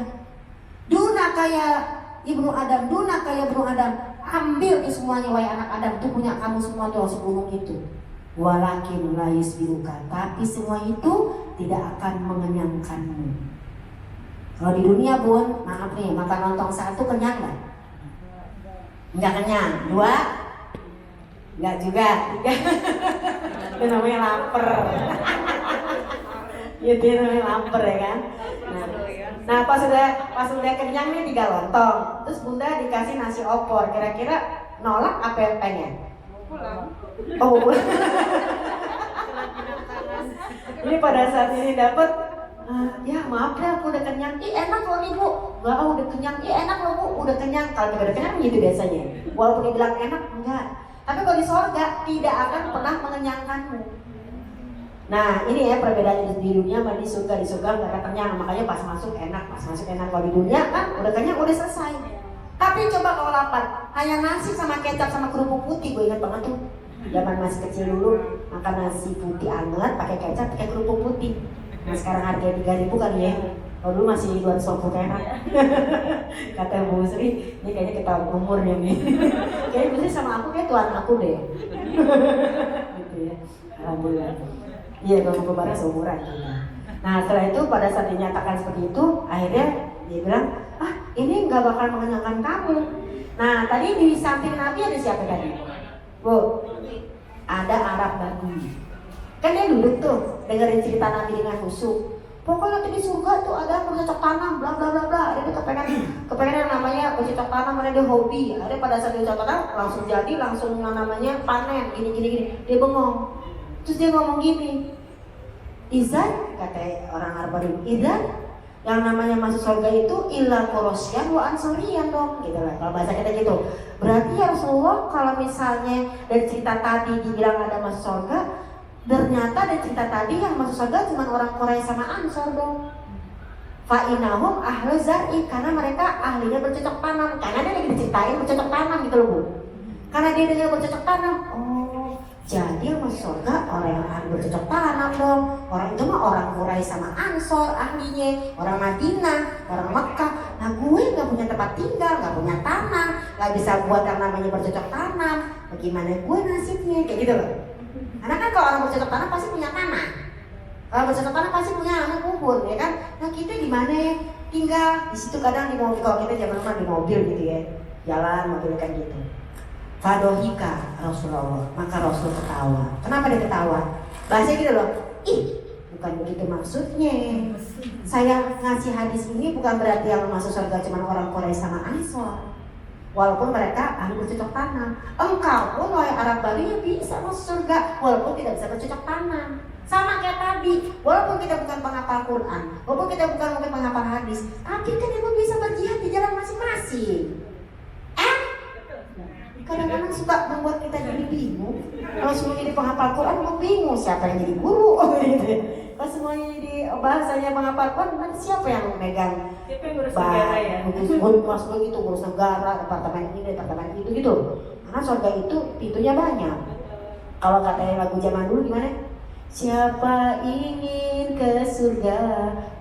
Duna kayak ibnu Adam, Duna kayak ibnu Adam, ambil tuh semuanya wahai anak Adam, tuh punya kamu semua tuh segunung itu. Walakin la yusbiruka, tapi semua itu tidak akan mengenyangkanmu. Kalau di dunia Bun, maaf nih, makan lontong satu kenyang nggak? Nggak kenyang. Dua? Nggak juga. Tiga? Itu namanya lapar. Itu namanya lapar ya kan? Nah pas udah kenyang nih 3 lontong, terus bunda dikasih nasi opor, kira-kira nolak apa yang pengen? Pulang. Oh pulang. Ini pada saat ini dapat, ya maaf ya aku udah kenyang. Ih enak loh nih bu, nggak udah kenyang. Ih enak loh bu, udah kenyang. Kalau udah kenyang gitu biasanya. Walaupun dibilang enak enggak, tapi kalau di sorga tidak akan pernah mengenyangkanmu. Nah ini ya perbedaan di dunia sama di surga. Di surga nggak ada kenyang, makanya pas masuk enak, pas masuk enak. Kalau di dunia kan udah kenyang udah selesai. Tapi coba kalau lapar, hanya nasi sama kecap sama kerupuk putih, gue ingat banget tuh. Zaman masih kecil dulu makan nasi putih anget pakai kecap pakai kerupuk putih. Nah sekarang harganya 3.000 kali ya. Kalau dulu masih 250 perak. Kata Bu Sri, ini kayaknya ketahuan umurnya nih. Kayaknya Bu Sri sama aku kayak tuan aku deh. Gitu ya. Alhamdulillah. Iya, kalau kemarin seumuran kita. Nah setelah itu pada saat dinyatakan seperti itu, akhirnya dia bilang, ini nggak bakal mengenyangkan kamu. Nah tadi di samping Nabi ada siapa tadi? Bu, ada Arab Badui. Kan dia duduk tuh dengerin cerita Nabi dengan khusyuk. Pokoknya tuh di surga tuh ada bercocok tanam, bla bla bla bla. Dia kepengen namanya bercocok tanam, ada dia hobi. Ada pada saat dia bercocok tanam langsung jadi, langsung namanya panen, gini. Dia bengong. Terus dia ngomong gini, Izan, kata orang Arab Badui, Izan, yang namanya masuk surga itu illa korosyan wa ansorian dong, gitu lah. Kalau bahasa kita gitu. Berarti ya Rasulullah kalau misalnya dari cerita tadi dibilang ada masuk surga, ternyata dari cerita tadi yang masuk surga cuma orang Quraisy sama Ansor dong. Fa'inahum ahlu zar'i, karena mereka ahlinya bercocok tanam. Karena dia lagi diceritain bercocok tanam gitu loh Bu. Karena dia dengar bercocok tanam, jadi yang masuk surga orang yang ahli bercocok tanam dong. Orang itu mah orang Quraisy sama Ansor ahlinya, orang Madinah, orang Mekah. Nah gue gak punya tempat tinggal, gak punya tanah, gak bisa buat yang namanya bercocok tanam. Bagaimana gue nasibnya, kayak gitu loh. Karena kan kalau orang bercocok tanam pasti punya tanah. Kalau bercocok tanam pasti punya anak kubur, ya kan? Nah kita di mana tinggal? Di situ kadang di mobil, kalau kita zaman di mobil gitu ya, jalan mobil kan gitu. Fadohika Rasulullah, maka Rasul ketawa. Kenapa dia ketawa? Bahasanya gitu loh, bukan begitu maksudnya. Saya ngasih hadis ini bukan berarti yang masuk surga cuma orang Quraisy sama Ansor. Walaupun mereka ahli bercocok tanam. Engkau pun wahai Arab Badui bisa masuk surga walaupun tidak bisa bercocok tanam. Sama kayak tadi, walaupun kita bukan penghafal Quran, walaupun kita bukan mungkin penghafal hadis, tapi kan ibu bisa berjihad di jalan masing-masing. Kadang-kadang suka membuat kita jadi bingung. Kalau semua jadi penghafal Quran, mau bingung siapa yang jadi guru. Kalau semuanya jadi bahasanya penghafal Quran, siapa yang megang? Siapa yang ngurus negara ya? Ngurus begitu, ngurus negara, departemen ini, departemen itu gitu. Karena surga itu pintunya banyak. Kalau katanya lagu zaman dulu gimana? Siapa ingin ke surga,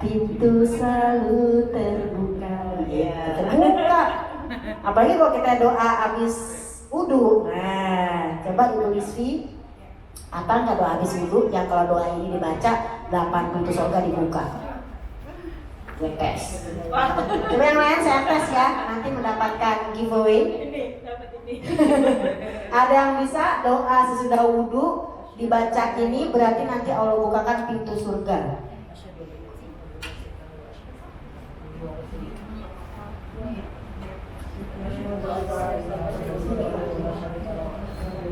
pintu selalu terbuka. Ya, terbuka. Apalagi kalau kita doa habis wudu. Nah, coba Ibu Lisvi, apa nggak doa habis wudu yang kalau doa ini dibaca 8 pintu surga dibuka? Gue tes. Coba yang lain saya tes ya, nanti mendapatkan giveaway. Ini, dapat ini. Ada yang bisa doa sesudah wudu dibaca ini, berarti nanti Allah bukakan pintu surga.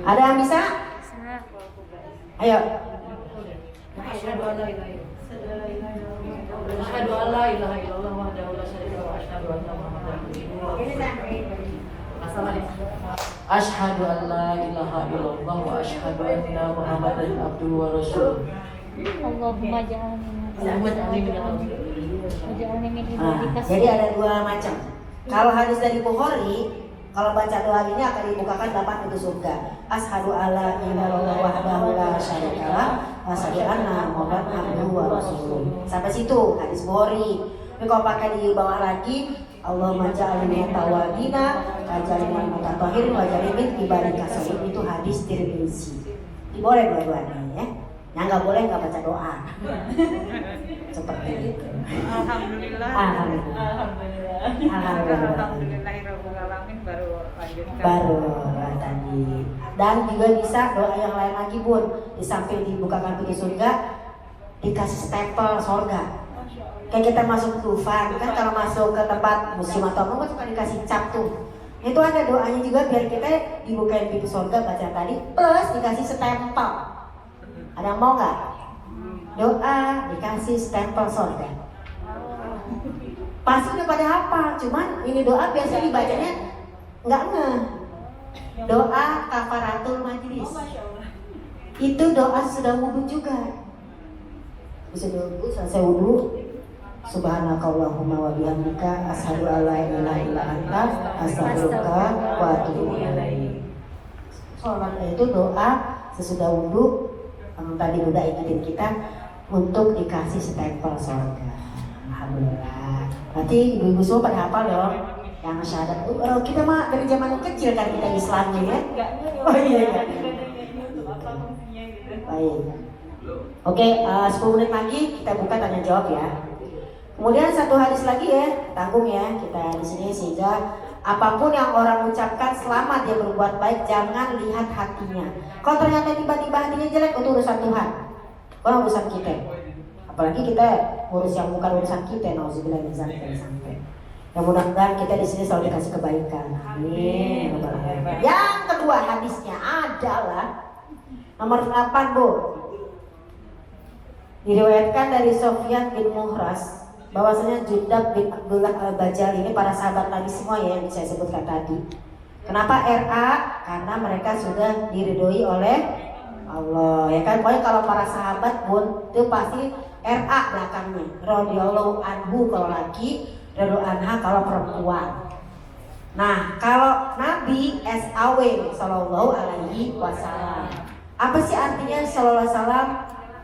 Ada yang bisa? Ayo. Asyhadu an la ilaha illallah wahdahu la syarika lahu wa asyhadu anna Muhammadan Asyhadu an la ilaha illallah wa asyhadu anna Muhammadan abduhu wa rasuluh. Allahumma ja'alni min ibadika Jadi ada 2 macam. Kalau hadis dari Bukhari, kalau baca doa ini akan dibukakan 8 pintu surga. Asyhadu alla ilaha illallah wahdahu la syarikalah wa asyhadu anna Muhammadan abduhu wa rasuluh. Sampai situ hadis Bukhari. Tapi kalau pakai di bawah lagi, Allahumma ja'alni minat tawabina wa ja'alni minal mutatahhirin wa ja'alni min ibadika sholihin. Itu hadis Tirmizi. Boleh dua-duanya ya. Yang nggak boleh nggak baca doa. Seperti itu. Alhamdulillah. Alhamdulillah. Alhamdulillahirobbilalamin baru lanjutkan. Baru tadi. Dan juga bisa doa yang lain lagi Bun. Di samping dibukakan pintu surga, dikasih stempel surga. Kayak kita masuk Dufan kan, kalau masuk ke tempat museum atau apa kan suka dikasih cap tuh. Itu ada doanya juga biar kita dibukain pintu surga baca tadi plus dikasih stempel. Ada yang mau nggak? Doa dikasih stempel surga. Pasti udah pada hafal, cuman ini doa biasa dibacanya nggak ngeh. Doa kafaratul majlis. Itu doa sudah wudhu juga. Bisa dulu selesai wudhu. Subhanakallahumma wa bihamdika asyhadu an la ilaha illa anta astaghfiruka wa atubu ilaik. Salat itu doa sesudah wudhu. Tadi udah ingetin kita untuk dikasih stempel surga. Alhamdulillah. Berarti ibu-ibu semua pada hafal dong yang syahadat. Kita mah dari zaman kecil kan kita Islamnya ya. Oh iya. Baik. Oke, 10 menit lagi kita buka tanya jawab ya. Kemudian satu hadis lagi ya, tanggung ya kita di sini sehingga apapun yang orang ucapkan selama dia berbuat baik jangan lihat hatinya. Kalau ternyata tiba-tiba hatinya jelek itu urusan Tuhan, bukan urusan kita. Apalagi kita urus yang bukan urusan kita, nauzubillah min dzalik sampai. Ya mudah-mudahan kita di sini selalu dikasih kebaikan. Amin. Yang kedua hadisnya adalah nomor 8 Bu. Diriwayatkan dari Sofyan bin Muhras bahwasanya Jundab bin Abdullah al-Bajali ini para sahabat Nabi semua ya yang saya sebutkan tadi. Kenapa RA? Karena mereka sudah diridhoi oleh Allah ya kan. Pokoknya kalau para sahabat pun itu pasti RA belakangnya. Radhiyallahu anhu kalau laki, radhiyallahu anha kalau perempuan. Nah kalau Nabi SAW Sallallahu Alaihi Wasallam, apa sih artinya Sallallahu Alaihi Wasallam?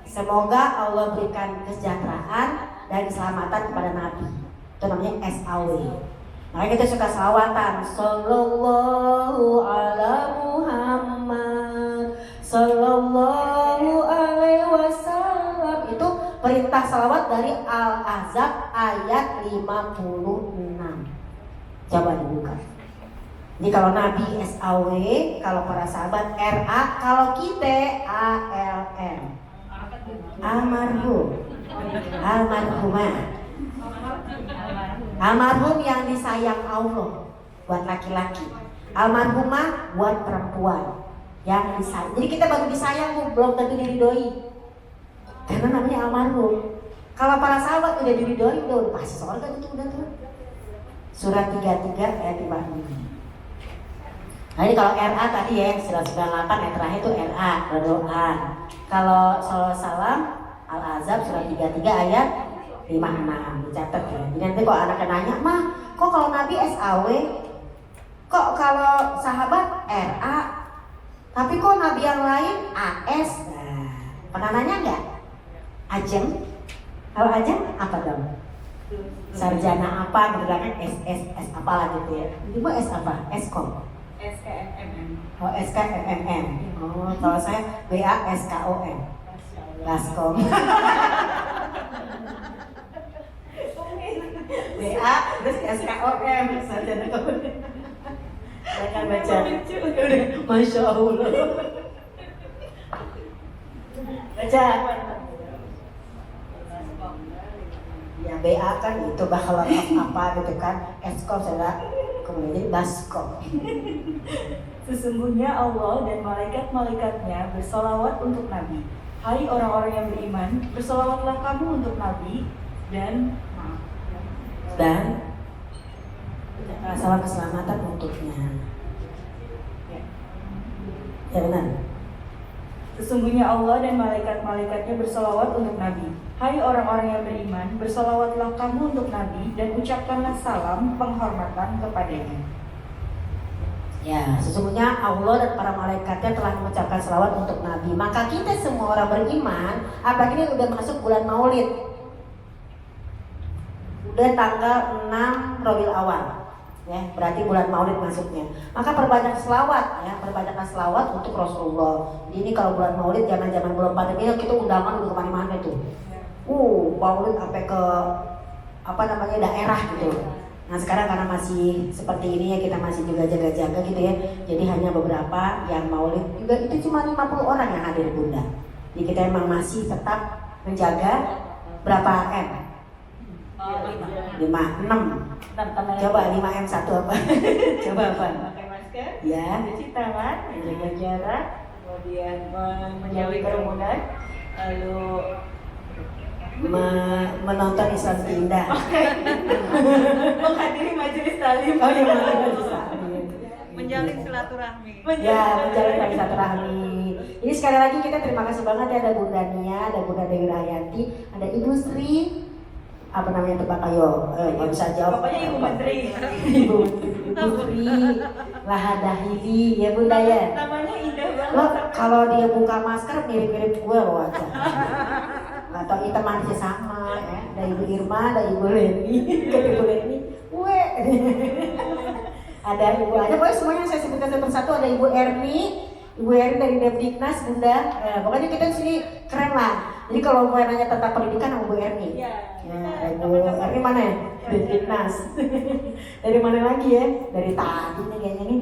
Semoga Allah berikan kesejahteraan dan keselamatan kepada Nabi. Itu namanya SAW. Makanya kita suka salawatan. Sallallahu ala Muhammad, Sallallahu alaihi wasallam. Itu perintah salawat dari Al-Ahzab ayat 56. Coba dibuka. Jadi kalau Nabi SAW, kalau para sahabat RA, kalau kita ALM. Almarhum, almarhumah, almarhum yang disayang Allah buat laki-laki, almarhumah buat perempuan yang disayang. Jadi kita baru disayang belum tentu diridhoi, karena namanya almarhum. Kalau para sahabat udah diridhoi udah pasti surga itu udah tuh. Surat 33 ayat 5. Nah ini kalau RA tadi ya, surat 98 yang terakhir itu RA, berdoa. Kalau Salam Al-Ahzab surat 33 ayat 56, dicatat ya. Jadi nanti kok anak nanya, mah kok kalau Nabi SAW, kok kalau sahabat RA, tapi kok Nabi yang lain AS? Nah, pernah nanya nggak? Ajeng? Kalau Ajeng apa dong? Sarjana apa? Gitu kan S apalah gitu ya. Ini mah S apa? Eskom. SKMM. Oh SKMM. Oh kalau saya BASKOM. Baskom. BA terus SKOM sarjana komunikasi. Saya akan baca. Masya Allah. Baca. Ya BA kan itu bakal apa gitu kan. Eskom saya kemudian Baskom. Sesungguhnya Allah dan malaikat-malaikatnya bersolawat untuk Nabi. Hai orang-orang yang beriman, bersolawatlah kamu untuk Nabi dan salam keselamatan untuknya. Ya benar. Sesungguhnya Allah dan malaikat-malaikatnya bersolawat untuk Nabi. Hai orang-orang yang beriman, bersolawatlah kamu untuk Nabi dan ucapkanlah salam penghormatan kepadanya. Ya, sesungguhnya Allah dan para malaikatnya telah mengucapkan selawat untuk Nabi. Maka kita semua orang beriman, apalagi ini udah masuk bulan Maulid. Udah tanggal 6 Rabiul Awal. Ya, berarti bulan Maulid masuknya. Maka perbanyak selawat ya, perbanyaklah selawat untuk Rasulullah. Jadi ini kalau bulan Maulid zaman-zaman belum pandemi kita undangan udah kemana-mana tuh. Maulid sampai ke daerah gitu. Nah sekarang karena masih seperti ini ya, kita masih juga jaga-jaga gitu ya. Jadi hanya beberapa yang Maulid juga itu cuma 50 orang yang hadir Bunda. Jadi kita emang masih tetap menjaga berapa M? 5, 6. Coba 5M satu apa? Coba apa? Pakai masker, Ya. cuci tangan, menjaga jarak, kemudian menjauhi kerumunan, lalu Menonton Islam indah. menghadiri majelis talim. Oh iya, majelis talim. Menjalin silaturahmi. Ya, menjalin tali silaturahmi. Ini sekali lagi kita terima kasih banget ya, ada Bunda Nia, ada Bunda Dewi Rahyanti, ada Ibu Sri, apa namanya tebak ayo, nggak bisa jawab. Pokoknya Ibu Menteri. Ibu Sri, Lahadahili, ya Bunda ya. Namanya indah banget. Lo kalau dia buka masker mirip-mirip gue loh aja. Atau kita manisnya sama ya. Ada Ibu Irma, ada Ibu Leni, Ibu Leni, ada Ibu aja, pokoknya semuanya saya sebutkan satu persatu. Ada Ibu Erni dari Depdiknas Bunda. Pokoknya kita di sini keren lah. Jadi kalau mau nanya tentang pendidikan sama Bu Erni. Iya. Ya, Bu Erni mana ya? Depdiknas. Dari mana lagi ya? Dari tadi nih kayaknya nih.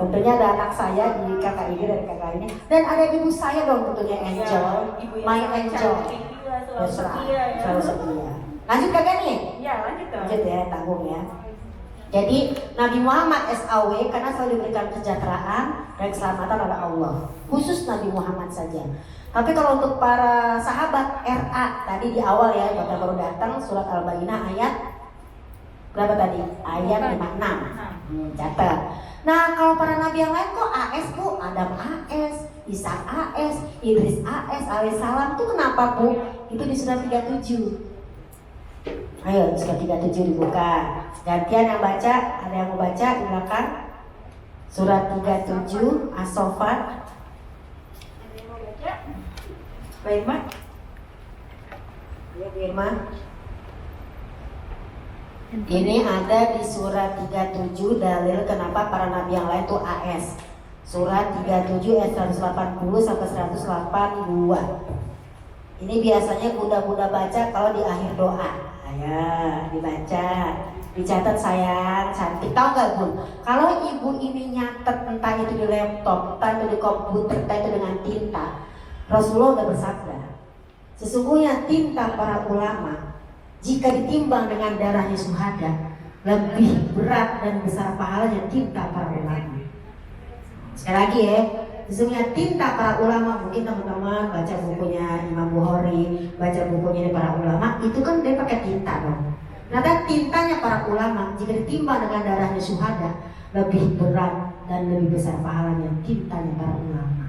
Tentunya ada anak saya di kakak ini dari kakak ini. Dan ada ibu saya dong tentunya Angel, my Angel. Selalu setia. Lanjut kakak nih? Iya, lanjut dong. Lanjut ya, tanggung ya. Jadi Nabi Muhammad SAW karena selalu diberikan kesejahteraan dan keselamatan oleh Allah. Khusus Nabi Muhammad saja. Tapi kalau untuk para sahabat RA tadi di awal ya, buat yang baru datang surat Al-Baqarah ayat berapa tadi? Ayat 56. Catat. Nah kalau para nabi yang lain kok AS Bu? Adam AS, Isa AS, Idris AS, alaihissalam tuh kenapa Bu? Itu di surat 37. Ayo surat 37 dibuka. Gantian yang baca, ada yang mau baca di belakang. Surat 37 As-Saffat. Ada yang mau baca? Baik, Mak. Ya, Bu Irma. Ini ada di surat 37 dalil kenapa para nabi yang lain tuh AS. Surat 37 ayat 180 sampai 182. Ini biasanya bunda-bunda baca kalau di akhir doa. Ayo dibaca, dicatat sayang, cantik. Tahu nggak Bun? Kalau ibu ini nyatet entah itu di laptop, entah itu di komputer, entah itu dengan tinta, Rasulullah udah bersabda, sesungguhnya tinta para ulama jika ditimbang dengan darahnya syuhada lebih berat dan besar pahalanya tinta para ulama. Sekali lagi ya, sesungguhnya tinta para ulama, mungkin teman-teman baca bukunya Imam Bukhari, baca bukunya para ulama, itu kan dia pakai tinta dong. Nah, tintanya para ulama jika ditimbang dengan darahnya syuhada lebih berat dan lebih besar pahalanya tintanya para ulama.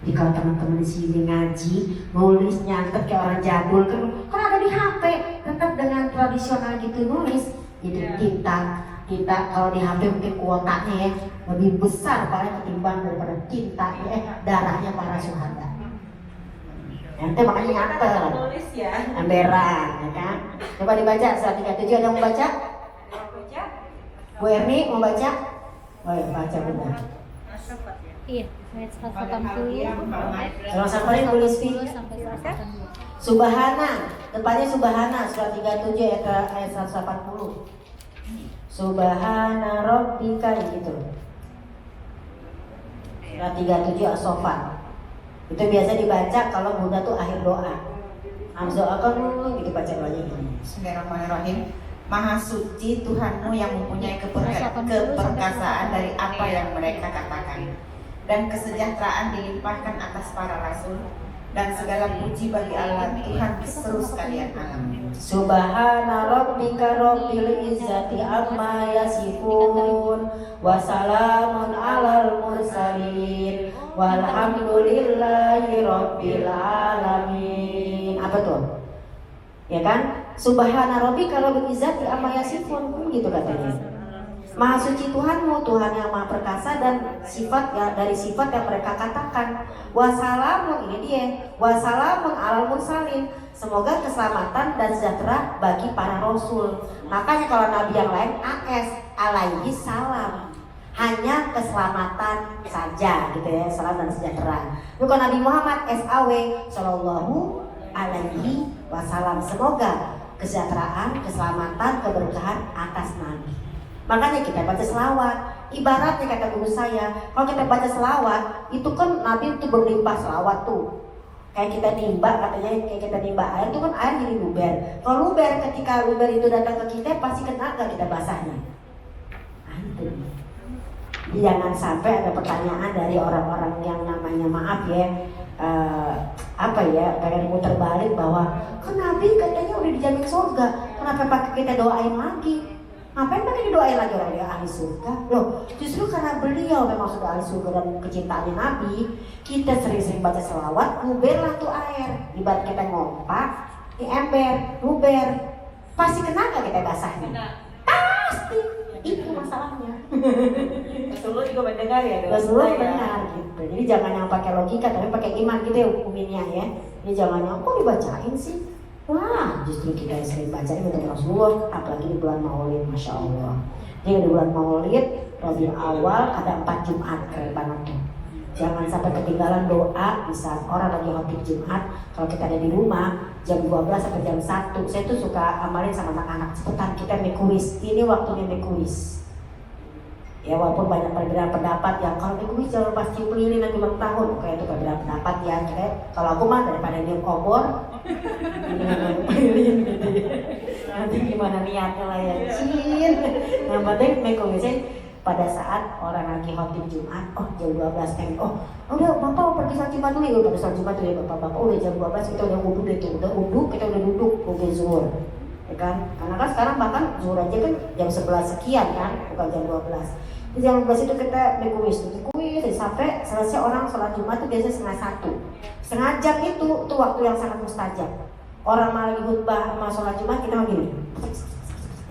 Jadi kalau teman-teman di sini ngaji, nulis nyantet kayak orang jadul kan ada di HP, tetap dengan tradisional gitu nulis, itu tinta kalau di HP mungkin kuotanya ya lebih besar paling ketimbang daripada tinta darahnya para syuhada. Nanti makanya nyantet, Nulis ya. emberan, ya kan? Coba dibaca surat 37, ada yang mau baca? Mau baca? Bu Erni mau baca? Oh ya, baca Bunda. Iya, ayat 180 Kalau sampai tulis fi. sampai 182. Subhana, depannya Subhana, surat 37 ayat 180. Subhana rabbika gitu. Surat 37 As-Saffat. Itu biasa dibaca kalau Bunda tuh akhir doa. Hamzah akan gitu baca doanya gini. Bismillahirrahmanirrahim. Maha suci Tuhanmu yang mempunyai keperkasaan dari apa yang mereka katakan, dan kesejahteraan dilimpahkan atas para rasul, dan segala puji bagi Allah Tuhan seluruh sekalian alam. Subhana rabbika rabbil izzati amma yasifun wa salamun alal mursalin walhamdulillahi rabbil alamin. Apa tuh? Ya kan? Subhana rabbika rabbil izzati amma yasifun, gitu katanya. Maha suci Tuhanmu, Tuhan yang maha perkasa dan sifat ya, dari sifat yang mereka katakan. Wassalamun, ini dia, wassalamun alal mursalin, semoga keselamatan dan sejahtera bagi para rasul. Makanya kalau nabi yang lain AS, alaihi salam, hanya keselamatan saja gitu ya, salam dan sejahtera. Bukan Nabi Muhammad SAW sallallahu alaihi wasallam, semoga kesejahteraan, keselamatan, keberkahan atas nabi. Makanya kita baca selawat. Ibaratnya kata guru saya, kalau kita baca selawat, itu kan Nabi itu berlimpah selawat tuh. Kayak kita nimba, katanya kayak kita nimba air, itu kan air jadi luber. Kalau luber, ketika luber itu datang ke kita, pasti kena gak kita basahnya? Itu. Jangan sampai ada pertanyaan dari orang-orang yang namanya maaf ya, pengen muter balik bahwa kan Nabi katanya udah dijamin surga, kenapa pakai kita doain lagi? Ngapain pakai didoain lagi orang dia ahli surga? Loh, justru karena beliau memang sudah ahli surga dan kecintaannya Nabi, kita sering-sering baca selawat, luberlah tuh air. Ibarat kita ngompak di ember, luber, pasti kena gak kita basahnya? Pasti. Itu masalahnya. Rasulullah juga mendengar ya. Rasulullah benar gitu. Jadi jangan yang pakai logika, tapi pakai iman gitu ya hukuminnya ya. Ini jangan yang kok dibacain sih? Wah, justru kita yang sering baca ini untuk Rasulullah, apalagi di bulan Maulid, Masya Allah. Jadi di bulan Maulid, Rabiul Awal ada 4 Jumat, keren banget tuh. Jangan sampai ketinggalan doa, bisa orang lagi khotib Jumat, kalau kita ada di rumah, jam 12 sampai jam 1, saya tuh suka amalin sama anak-anak, cepetan kita make kuis, ini waktunya make kuis. Ya walaupun banyak perbedaan pendapat yang kalau make kuis jangan pas cium lilin nanti ulang tahun, kayak itu perbedaan pendapat ya. Kayak kalau aku mah daripada dia obor, nanti gimana niatnya lah ya Cin. Yang penting make kuisnya pada saat orang lagi khotib Jumat, oh jam 12 udah bapak mau pergi sholat Jumat dulu ya, pada sholat Jumat dulu ya bapak udah jam 12 kita udah wudhu deh tuh, kita udah duduk mungkin zuhur, ya kan? Karena kan sekarang bahkan zuhur aja kan jam 11 sekian kan, bukan jam 12. Di jam 12 itu kita kuis sampai selesai orang sholat Jumat tuh biasanya setengah jam itu tuh waktu yang sangat mustajab. Orang malah lagi khutbah sama sholat Jumat kita begini,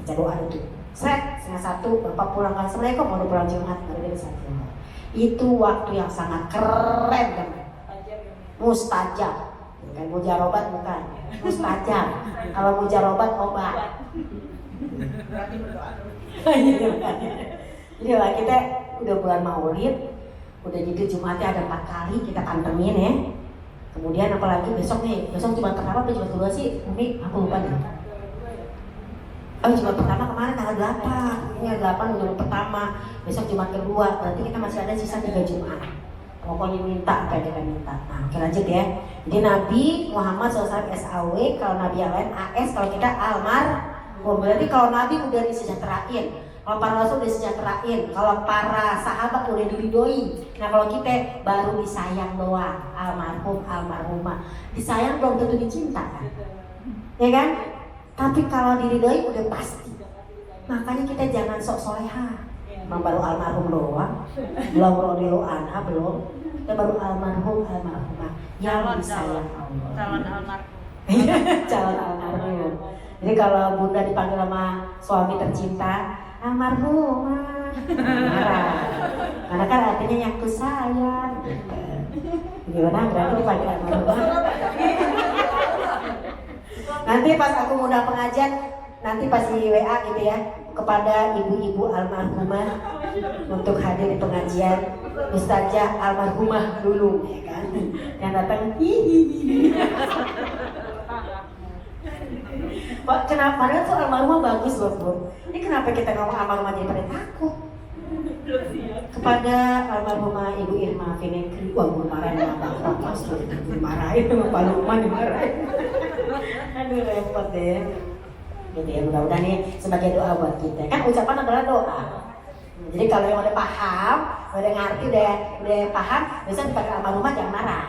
baca doa itu. Setengah 1 bapak pulang kan, Assalamualaikum mau pulang Jumat, dari satu. Itu waktu yang sangat keren kan, mustajab, bukan mujarobat bukan, mustajab. Kalau mujarobat obat. Berarti berdoa dulu. Jadi lah kita udah bulan Maulid, udah gitu Jumatnya ada 4 kali kita kantemin ya. Kemudian apalagi besok Jumat pertama atau Jumat kedua sih, Umi aku lupa nih. Jumat pertama kemarin tanggal 8, ini 8 Jumat pertama, besok Jumat kedua, berarti kita masih ada sisa 3 Jumat. Pokoknya minta apa yang kita minta. Nah oke lanjut ya. Jadi Nabi Muhammad SAW SAW, kalau Nabi yang lain AS, kalau kita almarhum. Berarti kalau Nabi udah disejahterain, kalau para Rasul udah disejahterain, kalau para sahabat udah diridhoi. Nah kalau kita baru disayang doang, almarhum, almarhumah. Disayang belum tentu dicinta kan? Ya kan? Tapi kalau diridhoi udah pasti. Makanya kita jangan sok soleha. Emang baru almarhum doang, belum rodeo anha belum. Kita baru almarhum, almarhumah yang disayang Allah. Calon almarhum. Calon almarhum. Jadi kalau bunda dipanggil sama suami tercinta, almarhumah, marah. Karena kan artinya yang ku sayang. Gimana? Berarti dipanggil almarhumah. Nanti pas aku ngundang pengajian, nanti pas di WA gitu ya, kepada ibu-ibu almarhumah untuk hadir di pengajian, Ustazah almarhumah dulu, ya kan? Yang datang hihihi. Pak, kenapa? Padahal tuh almarhumah bagus loh Bu. Ini kenapa kita ngomong almarhumah jadi pada takut? Kepada almarhumah Ibu Irma Finekri, wah gue marahin sama Bapak pasti dimarahin sama Pak Lukman, dimarahin. Aduh repot deh. Gitu ya, mudah-mudahan nih sebagai doa buat kita. Kan ucapan adalah doa. Jadi kalau yang udah paham, udah ngerti, udah paham, biasanya dipakai almarhumah jangan marah.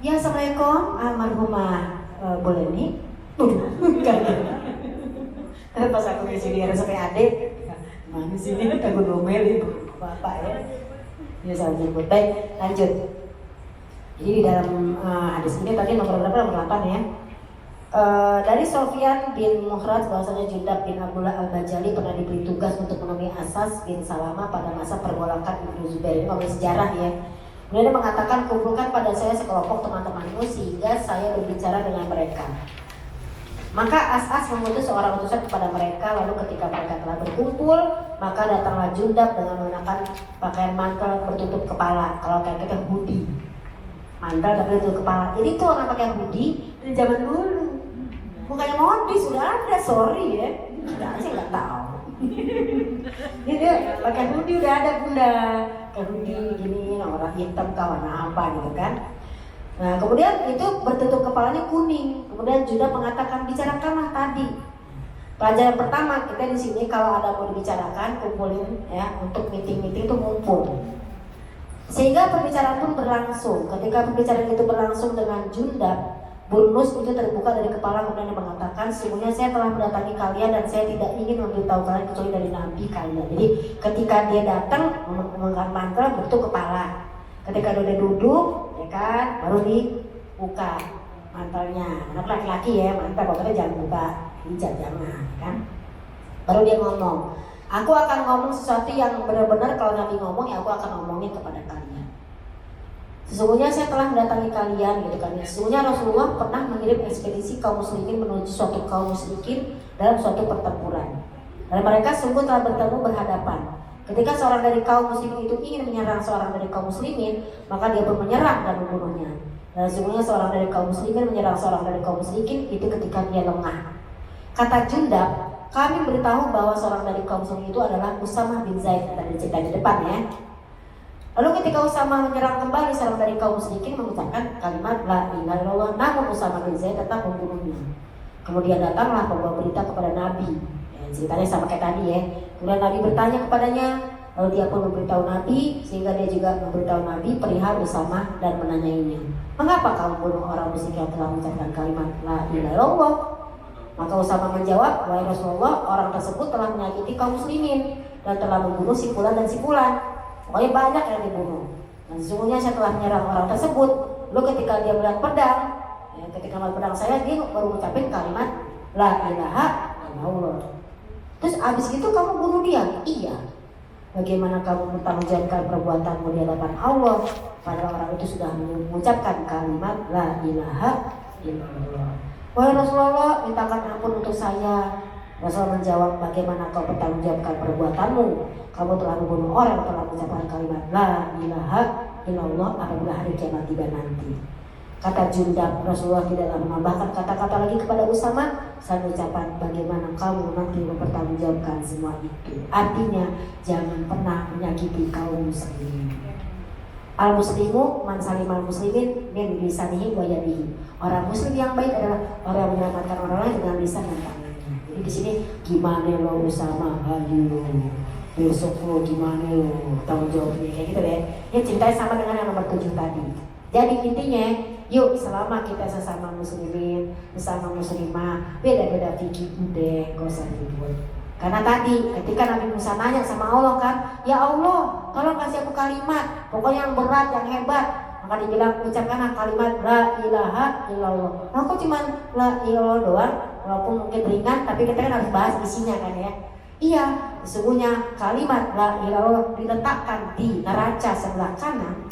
Ya Assalamualaikum almarhumah, boleh nih? Terus pas aku di sini ada sampai adik, mana sih ini kita gue domelin bapak ya. Ini salah jemput. Baik, lanjut. Jadi di dalam hadis ini tadi nomor berapa? Nomor 8 ya. Dari Sofyan bin Muhrad bahwasanya Jundab bin Abdullah Al-Bajali pernah diberi tugas untuk menemui Asas bin Salama pada masa pergolakan Ibnu Zubair. Ini ngomong sejarah ya. Kemudian dia mengatakan, kumpulkan pada saya sekelompok teman-temanmu sehingga saya berbicara dengan mereka. Maka As-As mengutus seorang utusan kepada mereka. Lalu ketika mereka telah berkumpul, maka datanglah Jundab dengan mengenakan pakaian mantel bertutup kepala. Kalau kayak kita hoodie, mantel tapi bertutup kepala. Jadi itu orang pakai hoodie dari zaman dulu. Bukannya modis, sudah ada, sorry ya. Sudah saya nggak tahu. Jadi dia pakai hoodie udah ada bunda. Kayak hoodie gini, orang hitam warna apa gitu kan. Nah kemudian itu bertutup kepalanya kuning. Kemudian Judah mengatakan, bicarakanlah tadi. Pelajaran pertama kita di sini kalau ada mau dibicarakan kumpulin ya, untuk meeting-meeting itu ngumpul. Sehingga perbicaraan pun berlangsung. Ketika perbicaraan itu berlangsung dengan Jundab, Burnus itu terbuka dari kepala kemudian mengatakan, sesungguhnya saya telah mendatangi kalian dan saya tidak ingin memberitahu kalian kecuali dari nabi kalian. Jadi ketika dia datang mengangkat mantel bertutup kepala. Ketika dia duduk, ya kan, baru dibuka mantelnya. Anak laki-laki ya, mantel pokoknya jangan buka hijab jangan, kan. Baru dia ngomong, aku akan ngomong sesuatu yang benar-benar kalau Nabi ngomong ya aku akan ngomongin kepada kalian. Sesungguhnya saya telah mendatangi kalian gitu kan. Sesungguhnya Rasulullah pernah mengirim ekspedisi kaum muslimin menuju suatu kaum musyrikin dalam suatu pertempuran. Dan mereka sungguh telah bertemu berhadapan. Ketika seorang dari kaum muslimin itu ingin menyerang seorang dari kaum muslimin, maka dia pun menyerang dan membunuhnya. Dan sesungguhnya seorang dari kaum muslimin menyerang seorang dari kaum musyrikin itu ketika dia lengah. Kata Jundab, kami beritahu bahwa seorang dari kaum muslimin itu adalah Usamah bin Zaid. Tadi cerita di depan ya. Lalu ketika Usamah menyerang kembali seorang dari kaum musyrikin mengucapkan kalimat la ilaha illallah, namun Usamah bin Zaid tetap membunuhnya. Kemudian datanglah pembawa berita kepada Nabi. Ya, ceritanya sama kayak tadi ya. Kemudian Nabi bertanya kepadanya, lalu dia pun memberitahu Nabi, sehingga dia juga memberitahu Nabi perihal Usamah dan menanyainya, mengapa kamu bunuh orang musyrik yang telah mengucapkan kalimat la ilaha illallah? Maka Usamah menjawab, wahai Rasulullah, orang tersebut telah menyakiti kaum muslimin dan telah membunuh si fulan dan si fulan. Pokoknya banyak yang dibunuh. Dan sesungguhnya saya telah menyerang orang tersebut. Lalu ketika dia melihat pedang, ya, ketika melihat pedang saya, dia baru mengucapkan kalimat la ilaha illallah. Terus abis itu kamu bunuh dia? Iya. Bagaimana kamu mempertanggungjawabkan perbuatanmu di hadapan Allah padahal orang itu sudah mengucapkan kalimat la ilaha illallah. Wahai Rasulullah, mintakan ampun untuk saya. Rasul menjawab, bagaimana kau bertanggungjawabkan perbuatanmu? Kamu telah membunuh orang yang telah mengucapkan kalimat la ilaha illallah apabila hari kiamat tiba nanti. Kata Jundab, Rasulullah tidaklah menambahkan kata-kata lagi kepada Usamah saat ucapan bagaimana kamu nanti mempertanggungjawabkan semua itu. Artinya jangan pernah menyakiti kaum muslimin. Al muslimu man salimal muslimin min lisanihi wa yadihi. Orang muslim yang baik adalah orang yang menyelamatkan orang lain dengan lisan dan tangannya. Jadi di sini gimana lo Usamah, ayo besok lo gimana lo tanggung jawabnya kayak gitu deh. Ya cintai sama dengan yang nomor 7 tadi. Jadi intinya, yuk selama kita sesama muslimin, sesama muslimah, beda-beda fikih udah, gak usah ribut. Karena tadi ketika Nabi Musa nanya sama Allah kan, ya Allah, tolong kasih aku kalimat, pokoknya yang berat, yang hebat. Maka dibilang ucapkanlah kalimat la ilaha illallah. Nah, kok cuma la ilaha doang, walaupun mungkin ringan, tapi kita kan harus bahas isinya kan ya. Iya, sesungguhnya kalimat la ilaha illallah diletakkan di neraca sebelah kanan.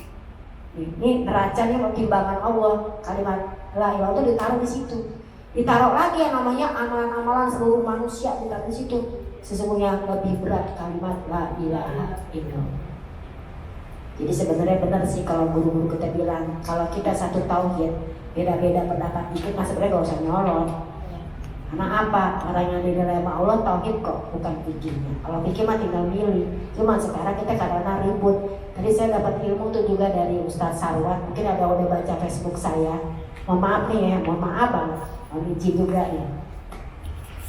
Ini neracanya timbangan Allah, kalimat la ilaha itu ditaruh di situ. Ditaruh lagi yang namanya amalan-amalan seluruh manusia ditaruh di situ. Sesungguhnya lebih berat kalimat la ilaha illallah. Jadi sebenarnya benar sih kalau guru-guru kita bilang kalau kita satu tauhid beda-beda pendapat dikit, mas sebenarnya gak usah nyolot. Karena apa? Orang yang dinilai sama Allah tauhid kok, bukan fikihnya. Kalau fikih mah tinggal milih. Cuma sekarang kita kadang-kadang ribut. Tadi saya dapat ilmu tuh juga dari Ustadz Sarwan. Mungkin ada udah baca Facebook saya. Mohon maaf nih ya, mohon maaf banget. Mohon izin juga ya.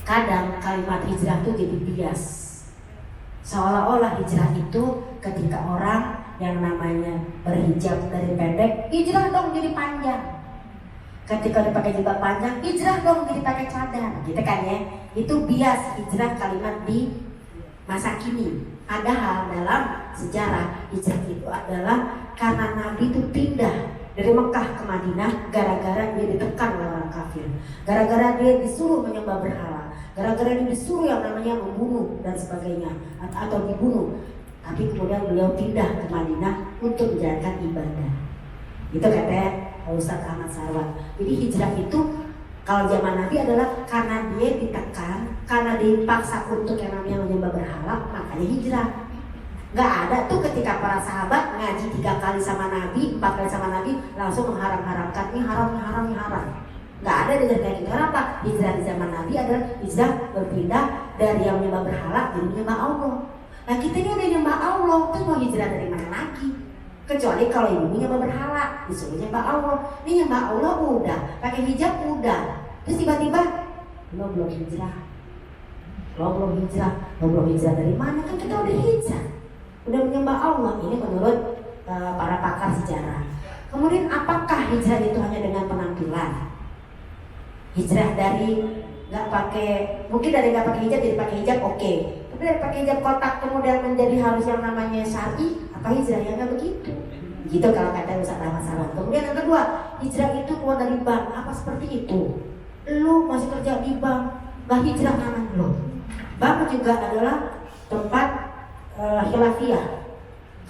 Kadang kalimat hijrah tuh jadi bias. Seolah-olah hijrah itu ketika orang yang namanya berhijab dari pendek, hijrah dong jadi panjang. Ketika dipakai jilbab panjang, hijrah dong jadi pakai cadar, gitu kan ya. Itu bias hijrah kalimat di masa kini. Padahal dalam sejarah hijrah itu adalah karena Nabi itu pindah dari Mekah ke Madinah gara-gara dia ditekan oleh orang kafir, gara-gara dia disuruh menyembah berhala, gara-gara dia disuruh yang namanya membunuh dan sebagainya atau dibunuh. Tapi kemudian beliau pindah ke Madinah untuk menjalankan ibadah. Itu kata Ustaz Ahmad Sarwan. Jadi hijrah itu kalau zaman Nabi adalah karena dia ditekan, karena dipaksa untuk yang namanya menyembah berhala, makanya hijrah. Gak ada tuh ketika para sahabat ngaji 3 kali sama Nabi, 4 kali sama Nabi langsung mengharam-haramkan ini haram, ini haram, ini haram. Gak ada hijrah kayak gitu. Kenapa? Hijrah di zaman Nabi adalah hijrah berpindah dari yang menyembah berhala jadi menyembah Allah. Nah kita ini udah nyembah Allah, terus mau hijrah dari mana lagi? Kecuali kalau ibu nyembah berhala, disuruh nyembah Allah. Ini nyembah Allah udah, pakai hijab udah. Terus tiba-tiba lo belum hijrah. Lo belum hijrah dari mana? Kan kita udah hijrah. Udah menyembah Allah. Ini menurut para pakar sejarah. Kemudian apakah hijrah itu hanya dengan penampilan? Hijrah dari nggak pakai, mungkin dari nggak pakai hijab jadi pakai hijab oke. Tapi dari pakai hijab kotak kemudian menjadi harus yang namanya syar'i, apa hijrah yang nggak begitu? Gitu kalau kata Ustaz Ahmad Sarwan. Kemudian yang kedua, hijrah itu keluar dari bank, apa seperti itu? Lu masih kerja di bank, nggak hijrah namanya lo. Bank juga adalah tempat khilafiyah.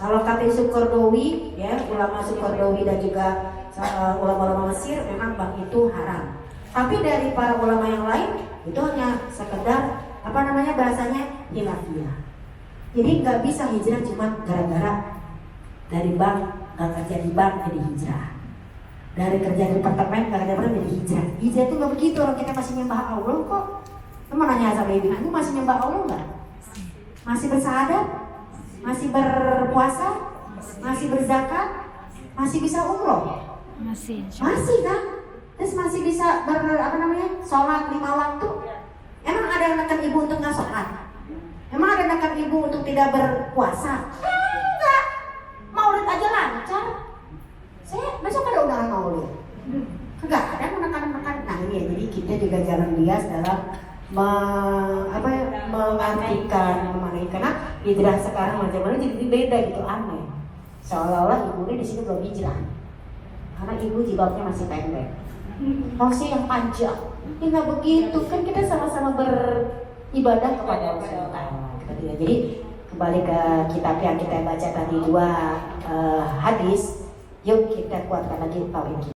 Kalau kata Sukordowi, ya ulama Sukordowi dan juga ulama-ulama Mesir, memang bank itu haram. Tapi dari para ulama yang lain itu hanya sekedar apa namanya bahasanya khilafiyah. Jadi nggak bisa hijrah cuma gara-gara dari bank nggak kerja di bank jadi hijrah. Dari kerja di departemen nggak kerja di jadi hijrah. Hijrah itu nggak begitu, orang kita masih nyembah Allah kok. Kamu nanya sama ibu, kamu masih nyembah Allah nggak? Masih bersahadat? Masih berpuasa? Masih berzakat? Masih bisa umroh? Masih. Masih kan? Terus masih bisa sholat 5 waktu? Emang ada yang nekan ibu untuk nggak sholat? Emang ada yang nekan ibu untuk tidak berpuasa? Enggak. Maulid aja lancar. Saya besok ada undangan maulid. Enggak ada menekan-nekan. Nah ini ya, jadi kita juga jangan bias dalam mengartikan, memahami. Karena hijrah sekarang macam mana jadi beda gitu, aneh. Seolah-olah ibu ini di sini belum hijrah. Karena ibu jilbabnya masih pendek. Maksudnya yang panjang. Ya nggak begitu, kan kita sama-sama beribadah kepada Allah SWT. Jadi kembali ke kitab yang kita baca tadi 2 hadis, yuk kita kuatkan lagi tauhid.